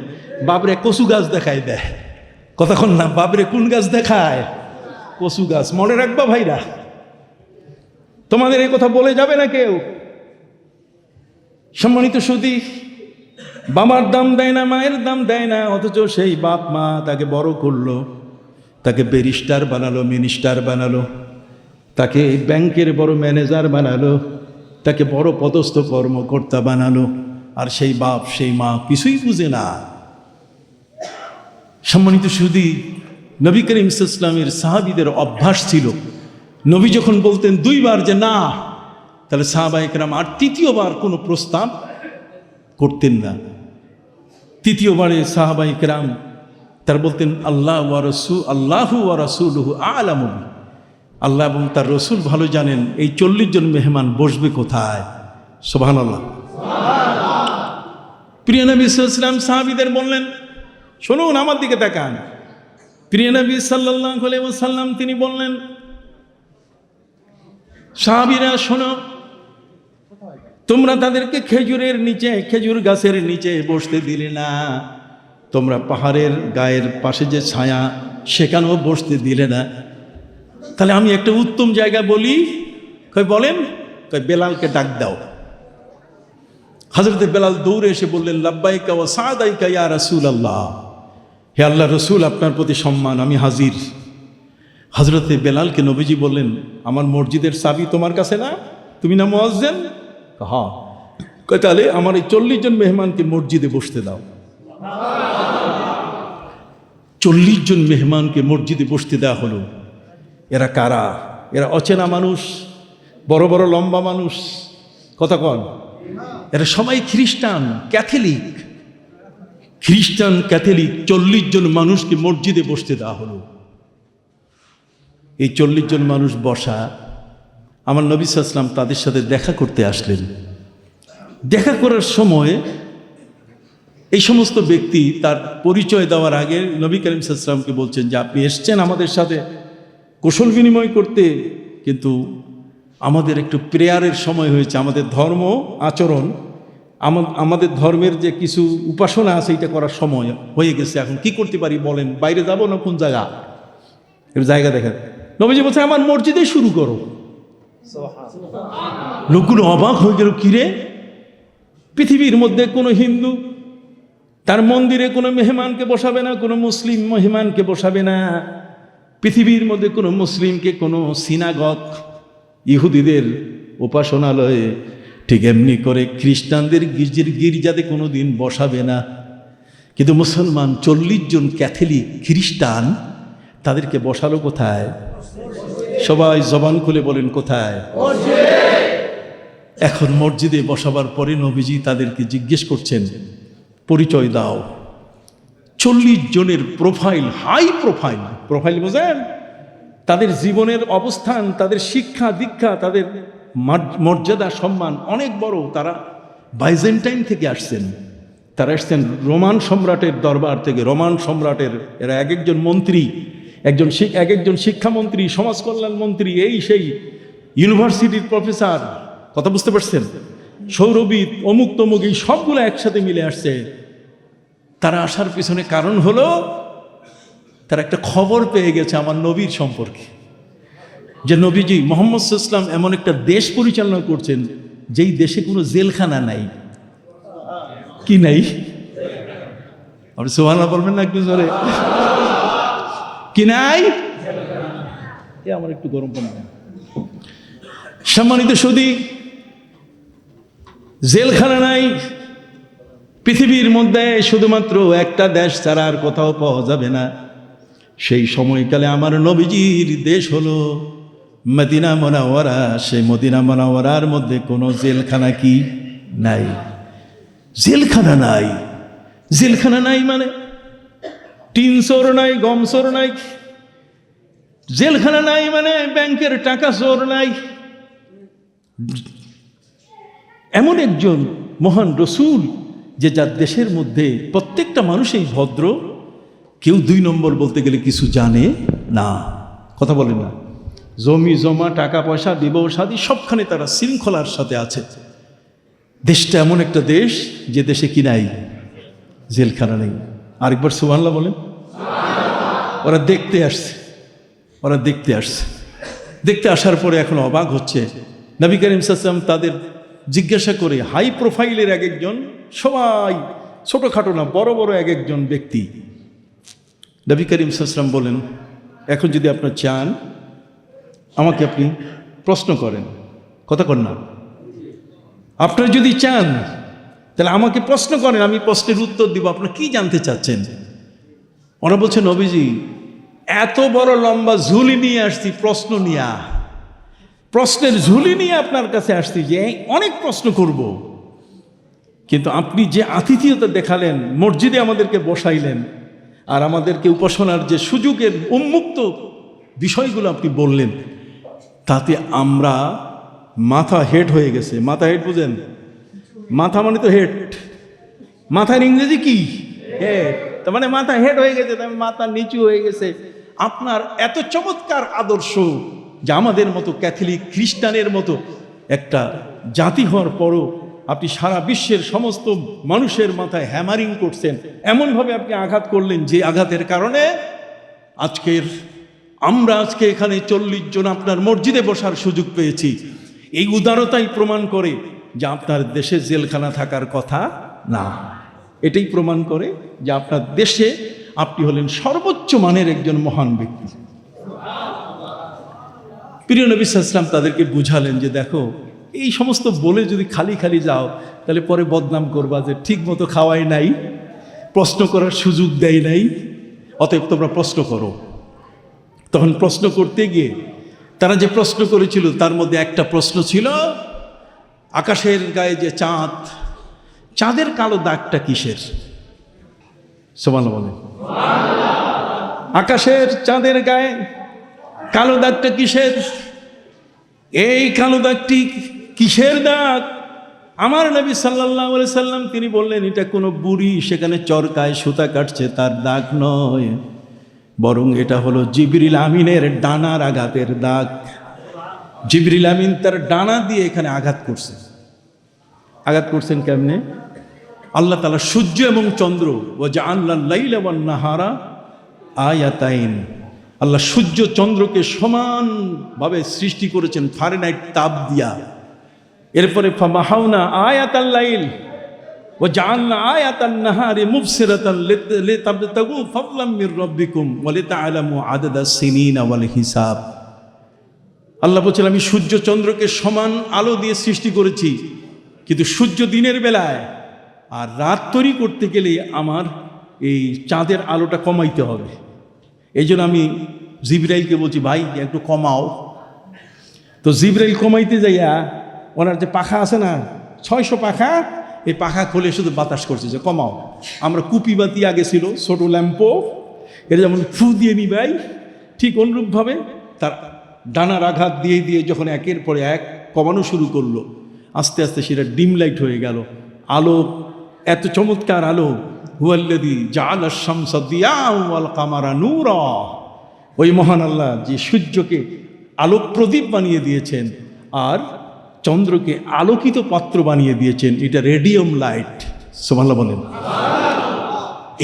বাবরে কচু গাছ দেখায় দেয়, কতক্ষণ না, বাবরে কোন গাছ দেখায়? কচু গাছ, মনে রাখবা ভাইরা, তোমাদের এই কথা বলে যাবে না কেউ। সম্মানিত সুধী, বাবার দাম দেয় না, মায়ের দাম দেয় না, অথচ সেই বাপ মা তাকে বড় করলো, তাকে ব্যারিস্টার বানালো, মিনিস্টার বানালো, তাকে ব্যাংকের বড় ম্যানেজার বানালো, তাকে বড় পদস্থ কর্মকর্তা বানালো, আর সেই বাপ সেই মা কিছুই বুঝে না। সম্মানিত সুধী, নবী করিম সাল্লাল্লাহু আলাইহি ওয়াসাল্লামের সাহাবীদের অভ্যাস ছিল, নবী যখন বলতেন দুইবার যে না, তাহলে সাহাবায়ে কেরাম আর তৃতীয়বার কোনো প্রস্তাব করতেন না। তৃতীয়বারে সাহাবায়ে কেরাম তারা বলতেন আল্লাহু ওয়া রাসূলুহু আ'লামু, আল্লাহ এবং তার রসুল ভালো জানেন এই 40 জন মেহমান বসবে কোথায়। সুবহানাল্লাহ। প্রিয় নবী সাল্লাল্লাহু আলাইহি ওয়াসাল্লাম সাহাবীদের বললেন, শুনুন, আমার দিকে তাকান। প্রিয় নবী সাল্লাল্লাহু আলাইহি ওয়াসাল্লাম তিনি বললেন, সাহাবীরা শোনো, তোমরা তাদেরকে খেজুরের নিচে, খেজুর গাছের নিচে বসতে দিলে না, তোমরা পাহাড়ের গায়ের পাশে যে ছায়া সেখানেও বসতে দিলে না, তাহলে আমি একটা উত্তম জায়গা বলি। কই বলেন? কই বেলালকে ডাক দাও। হযরতে বেলাল দৌড়ে এসে বললেন, লাব্বাইকা ওয়া সাদাইকা ইয়া রাসূলুল্লাহ, হে আল্লাহ রসুল, আপনার প্রতি সম্মান, আমি হাজির। হযরতে বেলালকে নবীজি বললেন, আমার মসজিদের চাবি তোমার কাছে না? তুমি না মুয়াজ্জিন? হ্যাঁ। কই তাহলে আমার এই 40 জন মেহমানকে মসজিদে বসতে দাও। 40 জন মেহমানকে মসজিদে বসতে দেওয়া হলো। এরা কারা? এরা অচেনা মানুষ, বড় বড় লম্বা মানুষ, কথা কন। এরা সবাই খ্রিস্টান, ক্যাথলিক। খ্রিস্টান ক্যাথলিক 40 জন মানুষকে মসজিদে বসতে দেওয়া হলো। এই 40 জন মানুষ বসা, আমার নবী সাল্লাল্লাহু আলাইহি ওয়াসাল্লাম তাদের সাথে দেখা করতে আসলেন। দেখা করার সময় এই সমস্ত ব্যক্তি তার পরিচয় দেওয়ার আগে নবী করিম সাল্লাল্লাহু আলাইহি ওয়াসাল্লামকে বলছেন যে আপনি এসছেন আমাদের সাথে কুশল বিনিময় করতে, কিন্তু আমাদের একটু প্রেয়ারের সময় হয়েছে, আমাদের ধর্ম আচরণ, আমাদের ধর্মের যে কিছু উপাসনা আছে এটা করার সময় হয়ে গেছে, এখন কি করতে পারি বলেন, বাইরে যাব না কোন জায়গা? একটু জায়গা দেখেন। নবীজি বলছে আমার মসজিদে শুরু করো। লোকগুলো অবাক হয়ে গেল, কিরে, পৃথিবীর মধ্যে কোনো হিন্দু তার মন্দিরে কোনো মেহমানকে বসাবে না, কোনো মুসলিম মেহমানকে বসাবে না, পৃথিবীর মধ্যে কোনো মুসলিমকে কোনো সিনাগগ, ইহুদিদের উপাসনালয়ে, ঠিক এমনি করে খ্রিস্টানদের গির্জাতে কোনো দিন বসাবে না। কিন্তু মুসলমান 40 জন ক্যাথলিক খ্রিস্টান, তাদেরকে বসালো কোথায়? সবাই জবান খুলে বলেন কোথায়? এখন মসজিদে বসাবার পরে নবীজি তাদেরকে জিজ্ঞেস করছেন, পরিচয় দাও। 40 জনের প্রোফাইল, হাই প্রোফাইল। প্রোফাইল বোঝেন? তাদের জীবনের অবস্থান, তাদের শিক্ষা দীক্ষা, তাদের মর্যাদা সম্মান অনেক বড়। তারা বাইজেন্টাইন থেকে আসছেন, তারা আসছেন রোমান সম্রাটের দরবার থেকে। রোমান সম্রাটের এরা এক একজন মন্ত্রী, এক একজন শিক্ষামন্ত্রী, সমাজ কল্যাণ মন্ত্রী, এই সেই ইউনিভার্সিটির প্রফেসর, কথা বুঝতে পারছেন? সৌরবিদ, অমুক তমুক, এই সবগুলো একসাথে মিলে আসছে। তারা আসার পিছনে কারণ হলো তারা একটা খবর পেয়ে গেছে আমার নবীর সম্পর্কে, যে নবীজি মুহাম্মদ সাল্লাল্লাহু আলাইহি ওয়াসাল্লাম এমন একটা দেশ পরিচালনা করছেন যেই দেশে কোনো জেলখানা নাই। কি নাই? আপনি সুবহানাল্লাহ বলবেন না একটু জোরে? কি নাই? আমার একটু গরম পানি। সম্মানিত সুধী, জেলখানা নাই পৃথিবীর মধ্যে, শুধুমাত্র একটা দেশ ছাড়া আর কোথাও পাওয়া যাবে না। সেই সময়কালে আমার নবীজির দেশ হলো মদিনা মুনাওয়ারা। সেই মদিনা মুনাওয়ারার মধ্যে কোনো জেলখানা কি নাই? জেলখানা নাই। জেলখানা নাই মানে টিন চোর নাই, গম চোর নাই। জেলখানা নাই মানে ব্যাংকের টাকা চোর নাই। এমন একজন মহান রসুল যে যার দেশের মধ্যে প্রত্যেকটা মানুষই ভদ্র, কেউ 2 নম্বর বলতে গেলে কিছু জানে না, কথা বলেন না। জমি জমা, টাকা পয়সা, বিবাহ শাদী সবখানে তারা শৃঙ্খলার সাথে আছে। দেশটা এমন একটা দেশ যে দেশে কি নাই? জেলখানা নেই। আরেকবার সুবহানাল্লাহ বলেন। ওরা দেখতে আসছে, ওরা দেখতে আসছে। দেখতে আসার পরে এখন অবাক হচ্ছে। নবী করিম সাল্লাল্লাহু আলাইহি ওয়াসাল্লাম তাদের জিজ্ঞাসা করে, হাই প্রোফাইলের এক একজন, সবাই ছোটোখাটো না, বড় বড় এক একজন ব্যক্তি। নবী করিম সাল্লাল্লাহু আলাইহি ওয়াসাল্লাম বলেন, এখন যদি আপনার চান আমাকে আপনি প্রশ্ন করেন। কথা কন না? আপনার যদি চান তাহলে আমাকে প্রশ্ন করেন, আমি প্রশ্নের উত্তর দিব। আপনার কি জানতে চাচ্ছেন? ওরা বলছে, নবীজি এত বড় লম্বা ঝুলি নিয়ে আসছি, প্রশ্ন নিয়ে, প্রশ্নের ঝুলি নিয়ে আপনার কাছে আসছি যে অনেক প্রশ্ন করব, কিন্তু আপনি যে আতিথেয়তা দেখালেন, মসজিদে আমাদেরকে বসাইলেন, আর আমাদেরকে উপাসনার যে সুযোগের উন্মুক্ত বিষয়গুলো আপনি বললেন, তাতে আমরা মাথা হেড হয়ে গেছে। মাথা হেড বুঝেন? মাথা মানে তো হেড, মাথার ইংরেজি কি? হেড। তার মানে মাথা হেড হয়ে গেছে, তার মানে মাথা নিচু হয়ে গেছে। আপনার এত চমৎকার আদর্শ যে আমাদের মতো ক্যাথলিক খ্রিস্টানের মতো একটা জাতি হওয়ার পরও আপনি সারা বিশ্বের সমস্ত মানুষের মাথায় হ্যামারিং করছেন, এমনভাবে আপনি আঘাত করলেন যে আঘাতের কারণে আমরা আজকে এখানে 40 জন আপনার মসজিদে বসার সুযোগ পেয়েছি। এই উদারতাই প্রমাণ করে যে আপনার দেশে জেলখানা থাকার কথা না। এটাই প্রমাণ করে যে আপনার দেশে আপনি হলেন সর্বোচ্চ মানের একজন মহান ব্যক্তি। প্রিয় নবী সাল্লাল্লাহু আলাইহি ওয়াসাল্লাম তাদেরকে বুঝালেন যে দেখো, এই সমস্ত বলে যদি খালি খালি যাও তাহলে পরে বদনাম করবা যে ঠিক মতো খাওয়াই নাই, প্রশ্ন করার সুযোগ দেয় নাই, অতএব তোমরা প্রশ্ন করো। তখন প্রশ্ন করতে গিয়ে তারা যে প্রশ্ন করেছিল তার মধ্যে একটা প্রশ্ন ছিল, আকাশের গায়ে যে চাঁদ, চাঁদের কালো দাগটা কিসের? সুবহানাল্লাহ বলেন। আকাশের চাঁদের গায়ে কালো দাগটা কিসের? এই কালো দাগটি কিসের দাগ? আমার নবী সাল্লাল্লাহু আলাইহি সাল্লাম তিনি বললেন, এটা কোনো বুড়ি সেখানে চরকায় সুতা কাটছে তার দাগ নয়, বরং এটা হলো জিবরিল আমিনের ডানার আঘাতের দাগ। জিবরিল আমিন তার ডানা দিয়ে এখানে আঘাত করছে। আঘাত করছেন কেমনে? আল্লাহ তাআলা সূর্য এবং চন্দ্র, ওয়া জাআলনাল লাইলা ওয়ান নাহারা আয়াতাইন, আল্লাহ সূর্য চন্দ্রকে সমানভাবে সৃষ্টি করেছেন ফারেনহাইট তাপ দিয়া। এরপরে ফামাহাউনা আয়াতাল লাইল ওয়া জাআলনা আয়াতান নাহারি মুবসিরাতান লিতাবতাগু ফাদলাম মির রাব্বিকুম ওয়া লিতাআলামু আদাদাস সিনিনা ওয়াল হিসাব। আল্লাহ বলেছেন, আমি সূর্য চন্দ্রকে সমান আলো দিয়ে সৃষ্টি করেছি, কিন্তু সূর্য দিনের বেলায়, আর রাত তৈরি করতে গেলে আমার এই চাঁদের আলোটা কমাইতে হবে। এই জন্য আমি জিবরাইলকে বলছি, ভাই একটু কমাও। তো জিবরাইল কমাইতে যাইয়া ওনার যে পাখা আছে না, 600 পাখা, এই পাখা খুলে শুধু বাতাস করছে যে কমাও। আমরা কুপি বাতি আগে ছিল, ছোটো ল্যাম্পো, এটা যেমন ফু দিয়ে নিবাই, ঠিক অনুরূপভাবে তার ডানার আঘাত দিয়ে দিয়ে যখন একের পরে এক কমানো শুরু করলো, আস্তে আস্তে সেটা ডিম লাইট হয়ে গেল। আলো এত চমৎকার আলো, হুয়াল্লাযী জাআলাশ শামসা দিয়াআন ওয়াল কামারা নূরা, ওই মহান আল্লাহ যে সূর্যকে আলোক প্রদীপ বানিয়ে দিয়েছেন আর চন্দ্রকে আলোকিত পাত্র বানিয়ে দিয়েছেন। এটা রেডিয়াম লাইট। সুবহানাল্লাহ বলেন।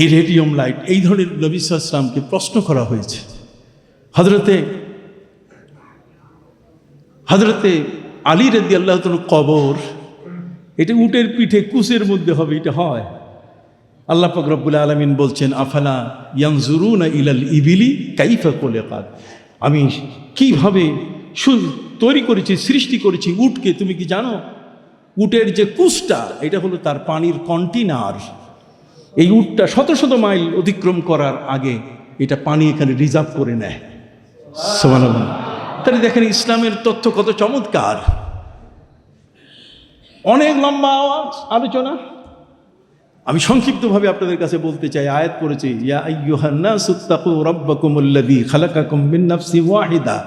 এই রেডিয়াম লাইট, এই ধরনের নবী সাল্লাল্লাহু আলাইহি ওয়াসাল্লামকে প্রশ্ন করা হয়েছে। হযরতে আলী রাদিয়াল্লাহু তাআলা কবর, এটা উটের পিঠে কুচের মধ্যে হবে, এটা হয়। আল্লাহ পাক রব্বুল আলামিন বলছেন, আফালা ইয়ানজুরুনা ইলাল ইবিলি কাইফা খুলিকাত, আমি কিভাবে তৈরি করেছি, সৃষ্টি করেছি উটকে, তুমি কি জানো? উটের যে কুচটা, এটা হলো তার পানির কন্টেনার। এই উটটা শত শত মাইল অতিক্রম করার আগে এটা পানি এখানে রিজার্ভ করে নেয়। সুবহানাল্লাহ। তাহলে দেখেন ইসলামের তথ্য কত চমৎকার। অনেক লম্বা আলোচনা, আমি সংক্ষিপ্তভাবে আপনাদের কাছে বলতে চাই। আয়াত পড়েছি, ইয়া আইয়ুহান নাসুত্তাকু রাব্বাকুমুল্লাযী খালাকাকুম মিন নাফসিন ওয়াহিদা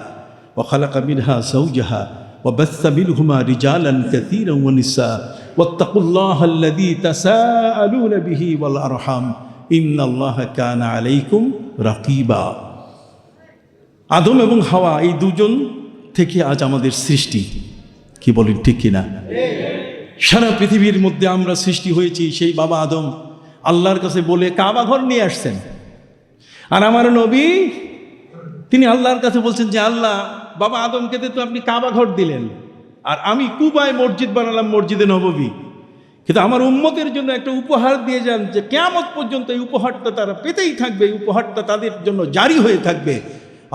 ওয়া খালাকা মিনহা যাওজাহা ওয়া বাসসা মিনহুমা রিজালান কাসীরান ওয়া নিসা ওয়াত্তাকুল্লাহাল্লাযী তাসাআলুনা বিহি ওয়াল আরহাম ইন্নাল্লাহা কানা আলাইকুম রাকিবা। আদম এবং হাওয়া, এই দুজন থেকে আজ আমাদের সৃষ্টি। কি বলেন, ঠিক কিনা? সারা পৃথিবীর মধ্যে আমরা সৃষ্টি হয়েছি। সেই বাবা আদম আল্লাহর কাছে বলে কাবা ঘর নিয়ে আসছেন, আর আমার নবী তিনি আল্লাহর কাছে বলছেন যে আল্লাহ, বাবা আদমকে তো আপনি কাবা ঘর দিলেন, আর আমি কুবায় মসজিদ বানালাম, মসজিদে নববী, কিন্তু আমার উম্মতের জন্য একটা উপহার দিয়ে যান যে কিয়ামত পর্যন্ত এই উপহারটা তারা পেতেই থাকবে, এই উপহারটা তাদের জন্য জারি হয়ে থাকবে।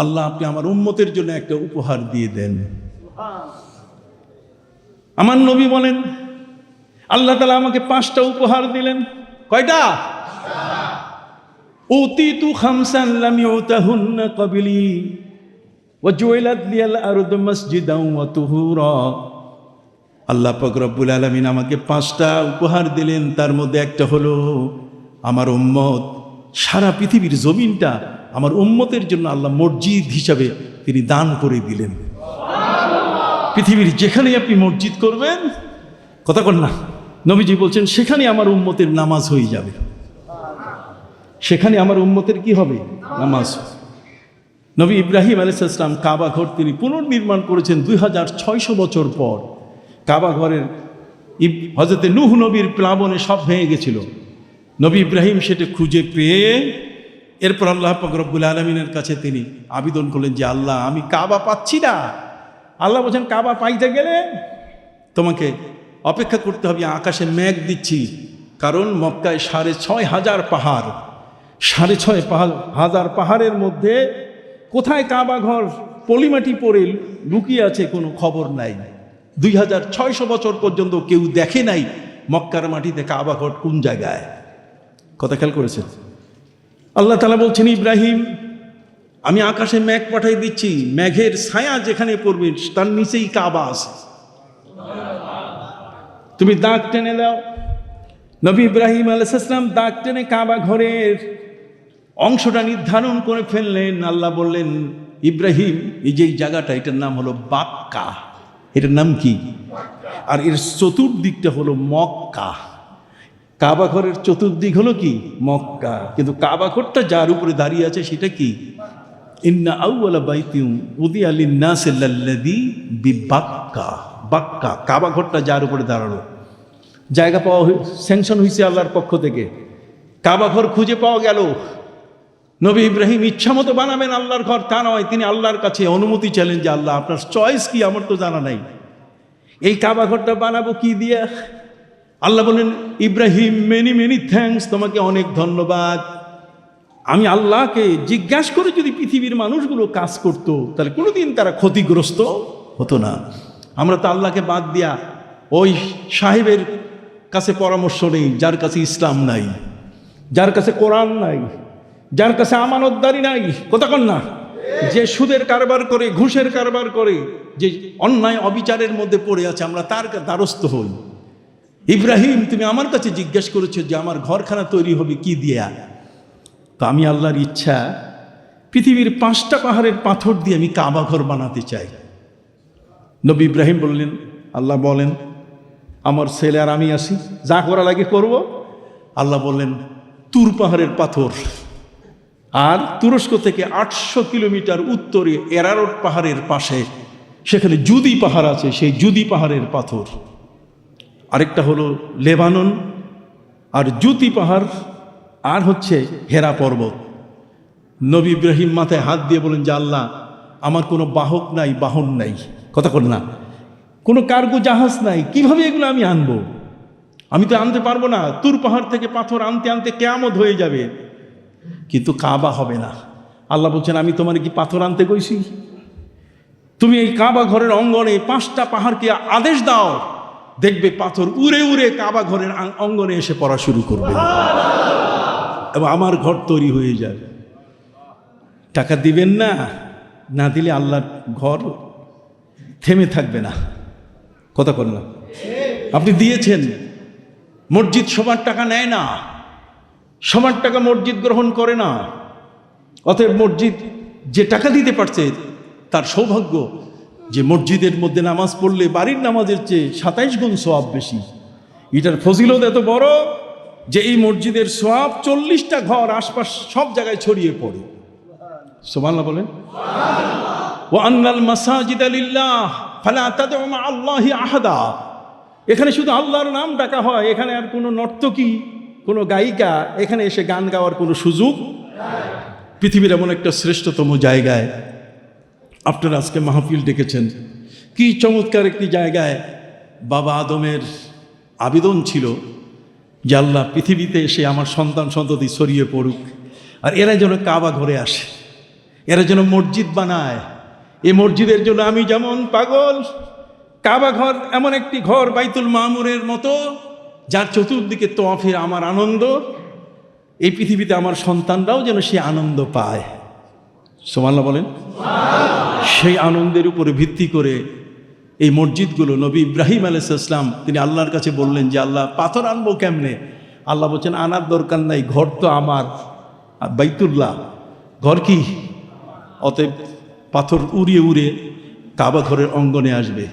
আল্লাহ, আপনি আমার উম্মতের জন্য একটা উপহার দিয়ে দেন। আমার নবী বলেন, আল্লাহ তাআলা আমাকে 5টা উপহার দিলেন। কয়টা? উতিতু খামসান লাম ইউতাহুন্না ক্বাবলি ওয়া জুইলাত লিয়াল আরদু মাসজিদান ওয়া তুহুরা। আল্লাহ পাক রব্বুল আলামিন আমাকে 5টা উপহার দিলেন, তার মধ্যে একটা হলো আমার উম্মত, সারা পৃথিবীর জমিনটা আমার উম্মতের জন্য আল্লাহ মসজিদ হিসাবে তিনি দান করে দিলেন। পৃথিবীর যেখানে আপনি মসজিদ করবেন, কথা কন না, নবীজি বলছেন সেখানে আমার উম্মতের নামাজ হয়ে যাবে, সেখানে আমার উম্মতের কি হবে? নামাজ। নবী ইব্রাহিম আলাইহিস সালাম কাবা ঘর তিনি পুনর্নির্মাণ করেছেন 2600 বছর পর। কাবা ঘরের হযরতে নূহ নবীর প্লাবনে সব ভেঙে গেছিল। নবী ইব্রাহিম সেটা খুঁজে পেয়ে এরপর আল্লাহ পাক রব্বুল আলামিনের কাছে তিনি আবেদন করলেন যে আল্লাহ, আমি কাবা পাচ্ছি না। আল্লাহ বলছেন কাবা পাইতে গেলে তোমাকে অপেক্ষা করতে হবে, আকাশে মেঘ দিচ্ছি। কারণ মক্কায় 6,500 পাহাড়, 6,500 পাহাড়ের মধ্যে কোথায় কাবা ঘর পলিমাটি পড়ে লুকিয়ে আছে কোনো খবর নাই। 2600 বছর পর্যন্ত কেউ দেখে নাই মক্কার মাটিতে কাবা ঘর কোন জায়গায়। কথা খেয়াল করেছেন? আল্লাহ তাআলা বলছেন, ইব্রাহিম, আমি আকাশে মেঘ পাঠাই দিচ্ছি, মেঘের ছায়া যেখানে পড়বে তার নিচেই কাবা আছে, তুমি দাগ টেনে দাও। নবী ইব্রাহিম আলাইহিস সালাম দাগ টেনে কাবা ঘরের অংশটা নির্ধারণ করে ফেললেন। আল্লাহ বললেন, ইব্রাহিম, এই যে জায়গাটা, এটার নাম হলো বাক্কা। এটার নাম কি? আর এর চতুর্দিকটা হলো মক্কা। কাবা ঘরের চতুর্দিক হলো কি? মক্কা। কিন্তু কাবা ঘরটা যার উপরে দাঁড়িয়ে আছে সেটা কি? ইন্না আউওয়ালা বাইতিন উদিয়া লিন-নাসি লাল্লাযী বিবাক্কা। বাক্কা, কাবা ঘরটা যার উপরে দাঁড়ালো, জায়গা পাওয়া স্যাংশন হয়েছে আল্লাহর পক্ষ থেকে, কাবা ঘর খুঁজে পাওয়া গেল। নবী ইব্রাহিম ইচ্ছা মতো বানাবেন আল্লাহর ঘর তা নয়, তিনি আল্লাহর কাছে অনুমতি চাইলেন যে আল্লাহ, আপনার চয়েস কি, আমার তো জানা নাই, এই কাবা ঘরটা বানাবো কি দিয়ে? আল্লাহ বলেন, ইব্রাহিম, মেনি মেনি থ্যাঙ্কস, তোমাকে অনেক ধন্যবাদ। আমি আল্লাহকে জিজ্ঞাসা করে যদি পৃথিবীর মানুষগুলো কাজ করত, তাহলে কোনোদিন তারা ক্ষতিগ্রস্ত হতো না। আমরা তো আল্লাহকে বাদ দিয়া ওই সাহেবের কাছে পরামর্শ নেই, যার কাছে ইসলাম নাই, যার কাছে কোরআন নাই, যার কাছে আমানতদারি নাই, কতক্ষণ না, যে সুদের কারবার করে, ঘুষের কারবার করে, যে অন্যায় অবিচারের মধ্যে পড়ে আছে, আমরা তার দ্বারস্থ হই। ইব্রাহিম, তুমি আমার কাছে জিজ্ঞেস করেছো যে আমার ঘরখানা তৈরি হবে কি দিয়া? তো আমি আল্লাহর ইচ্ছা, পৃথিবীর 5টা পাহাড়ের পাথর দিয়ে আমি কাবা ঘর বানাতে চাই। নবী ইব্রাহিম বললেন, আল্লাহ বলেন, আমার ছেলে আর আমি আসি, যা করা লাগে করব। আল্লাহ বললেন, তুর পাহাড়ের পাথর, আর তুরস্ক থেকে 800 কিলোমিটার উত্তরে এরারট পাহাড়ের পাশে সেখানে জুদি পাহাড় আছে, সেই জুদি পাহাড়ের পাথর। আরেকটা হলো লেবানন আর জুতি পাহাড়, আর হচ্ছে হেরা পর্বত। নবী ইব্রাহিম মাথায় হাত দিয়ে বলেন যে আল্লাহ, আমার কোনো বাহক নাই, বাহন নাই, কথা কর না, কোনো কার্গো জাহাজ নাই, কিভাবে এগুলো আমি আনবো? আমি তো আনতে পারবো না, তুর পাহাড় থেকে পাথর আনতে আনতে কিয়ামত হয়ে যাবে, কিন্তু কাবা হবে না। আল্লাহ বলছেন, আমি তোমার কি পাথর আনতে কইছি? তুমি এই কাবা ঘরের অঙ্গনে 5টা পাহাড়কে আদেশ দাও, দেখবে পাথর উড়ে উড়ে কাবা ঘরের অঙ্গনে এসে পড়া শুরু করবে এবং আমার ঘর তৈরি হয়ে যাবে। টাকা দিবেন না, না দিলে আল্লাহর ঘর থেমে থাকবে না, কথা বল না। আপনি দিয়েছেন, মসজিদ সবার টাকা নেয় না, সবার টাকা মসজিদ গ্রহণ করে না। অতএব মসজিদ যে টাকা দিতে পারছে তার সৌভাগ্য যে মসজিদের মধ্যে নামাজ পড়লে বাড়ির নামাজের চেয়ে 27 গুণ সওয়াব বেশি। এটার ফজিলত এত বড় যে এই মসজিদের সওয়াব 40টা ঘর আশপাশ সব জায়গায় ছড়িয়ে পড়ে। সুবহানাল্লাহ বলেন। ওয়া আন্নাল মাসাজিদা লিল্লাহ ফালা তাদউ মা আল্লাহি আহাদা। এখানে শুধু আল্লাহর নাম ডাকা হয়, এখানে আর কোনো নর্তকী, কোনো গায়িকা এখানে এসে গান গাওয়ার কোনো সুযোগ। পৃথিবীর এমন একটা শ্রেষ্ঠতম জায়গায় আপনারা আজকে মাহফিল ডেকেছেন। কি চমৎকার একটি জায়গায় বাবা আদমের আবেদন ছিল যে আল্লাহ পৃথিবীতে এসে আমার সন্তান সন্ততি ছড়িয়ে পড়ুক, আর এরা যেন কাবা ঘরে আসে, এরা যেন মসজিদ বানায়। এই মসজিদের জন্য আমি যেমন পাগল, কাবা ঘর এমন একটি ঘর বাইতুল মামুরের মতো, যার চতুর্দিকে তওয়াফের আমার আনন্দ, এই পৃথিবীতে আমার সন্তানরাও যেন সে আনন্দ পায়। সুবহানাল্লাহ বলেন। সেই আনন্দের উপরে ভিত্তি করে এই মসজিদগুলো, নবী ইব্রাহিম আলাইহিস সালাম তিনি আল্লাহর কাছে বললেন যে আল্লাহ পাথর আনবো কেমনে? আল্লাহ বলছেন আনার দরকার নাই, ঘর তো আমার, আর বাইতুল্লাহ ঘর কি? অতএব পাথর উড়িয়ে উড়িয়ে কাবা ঘরের অঙ্গনে আসবে।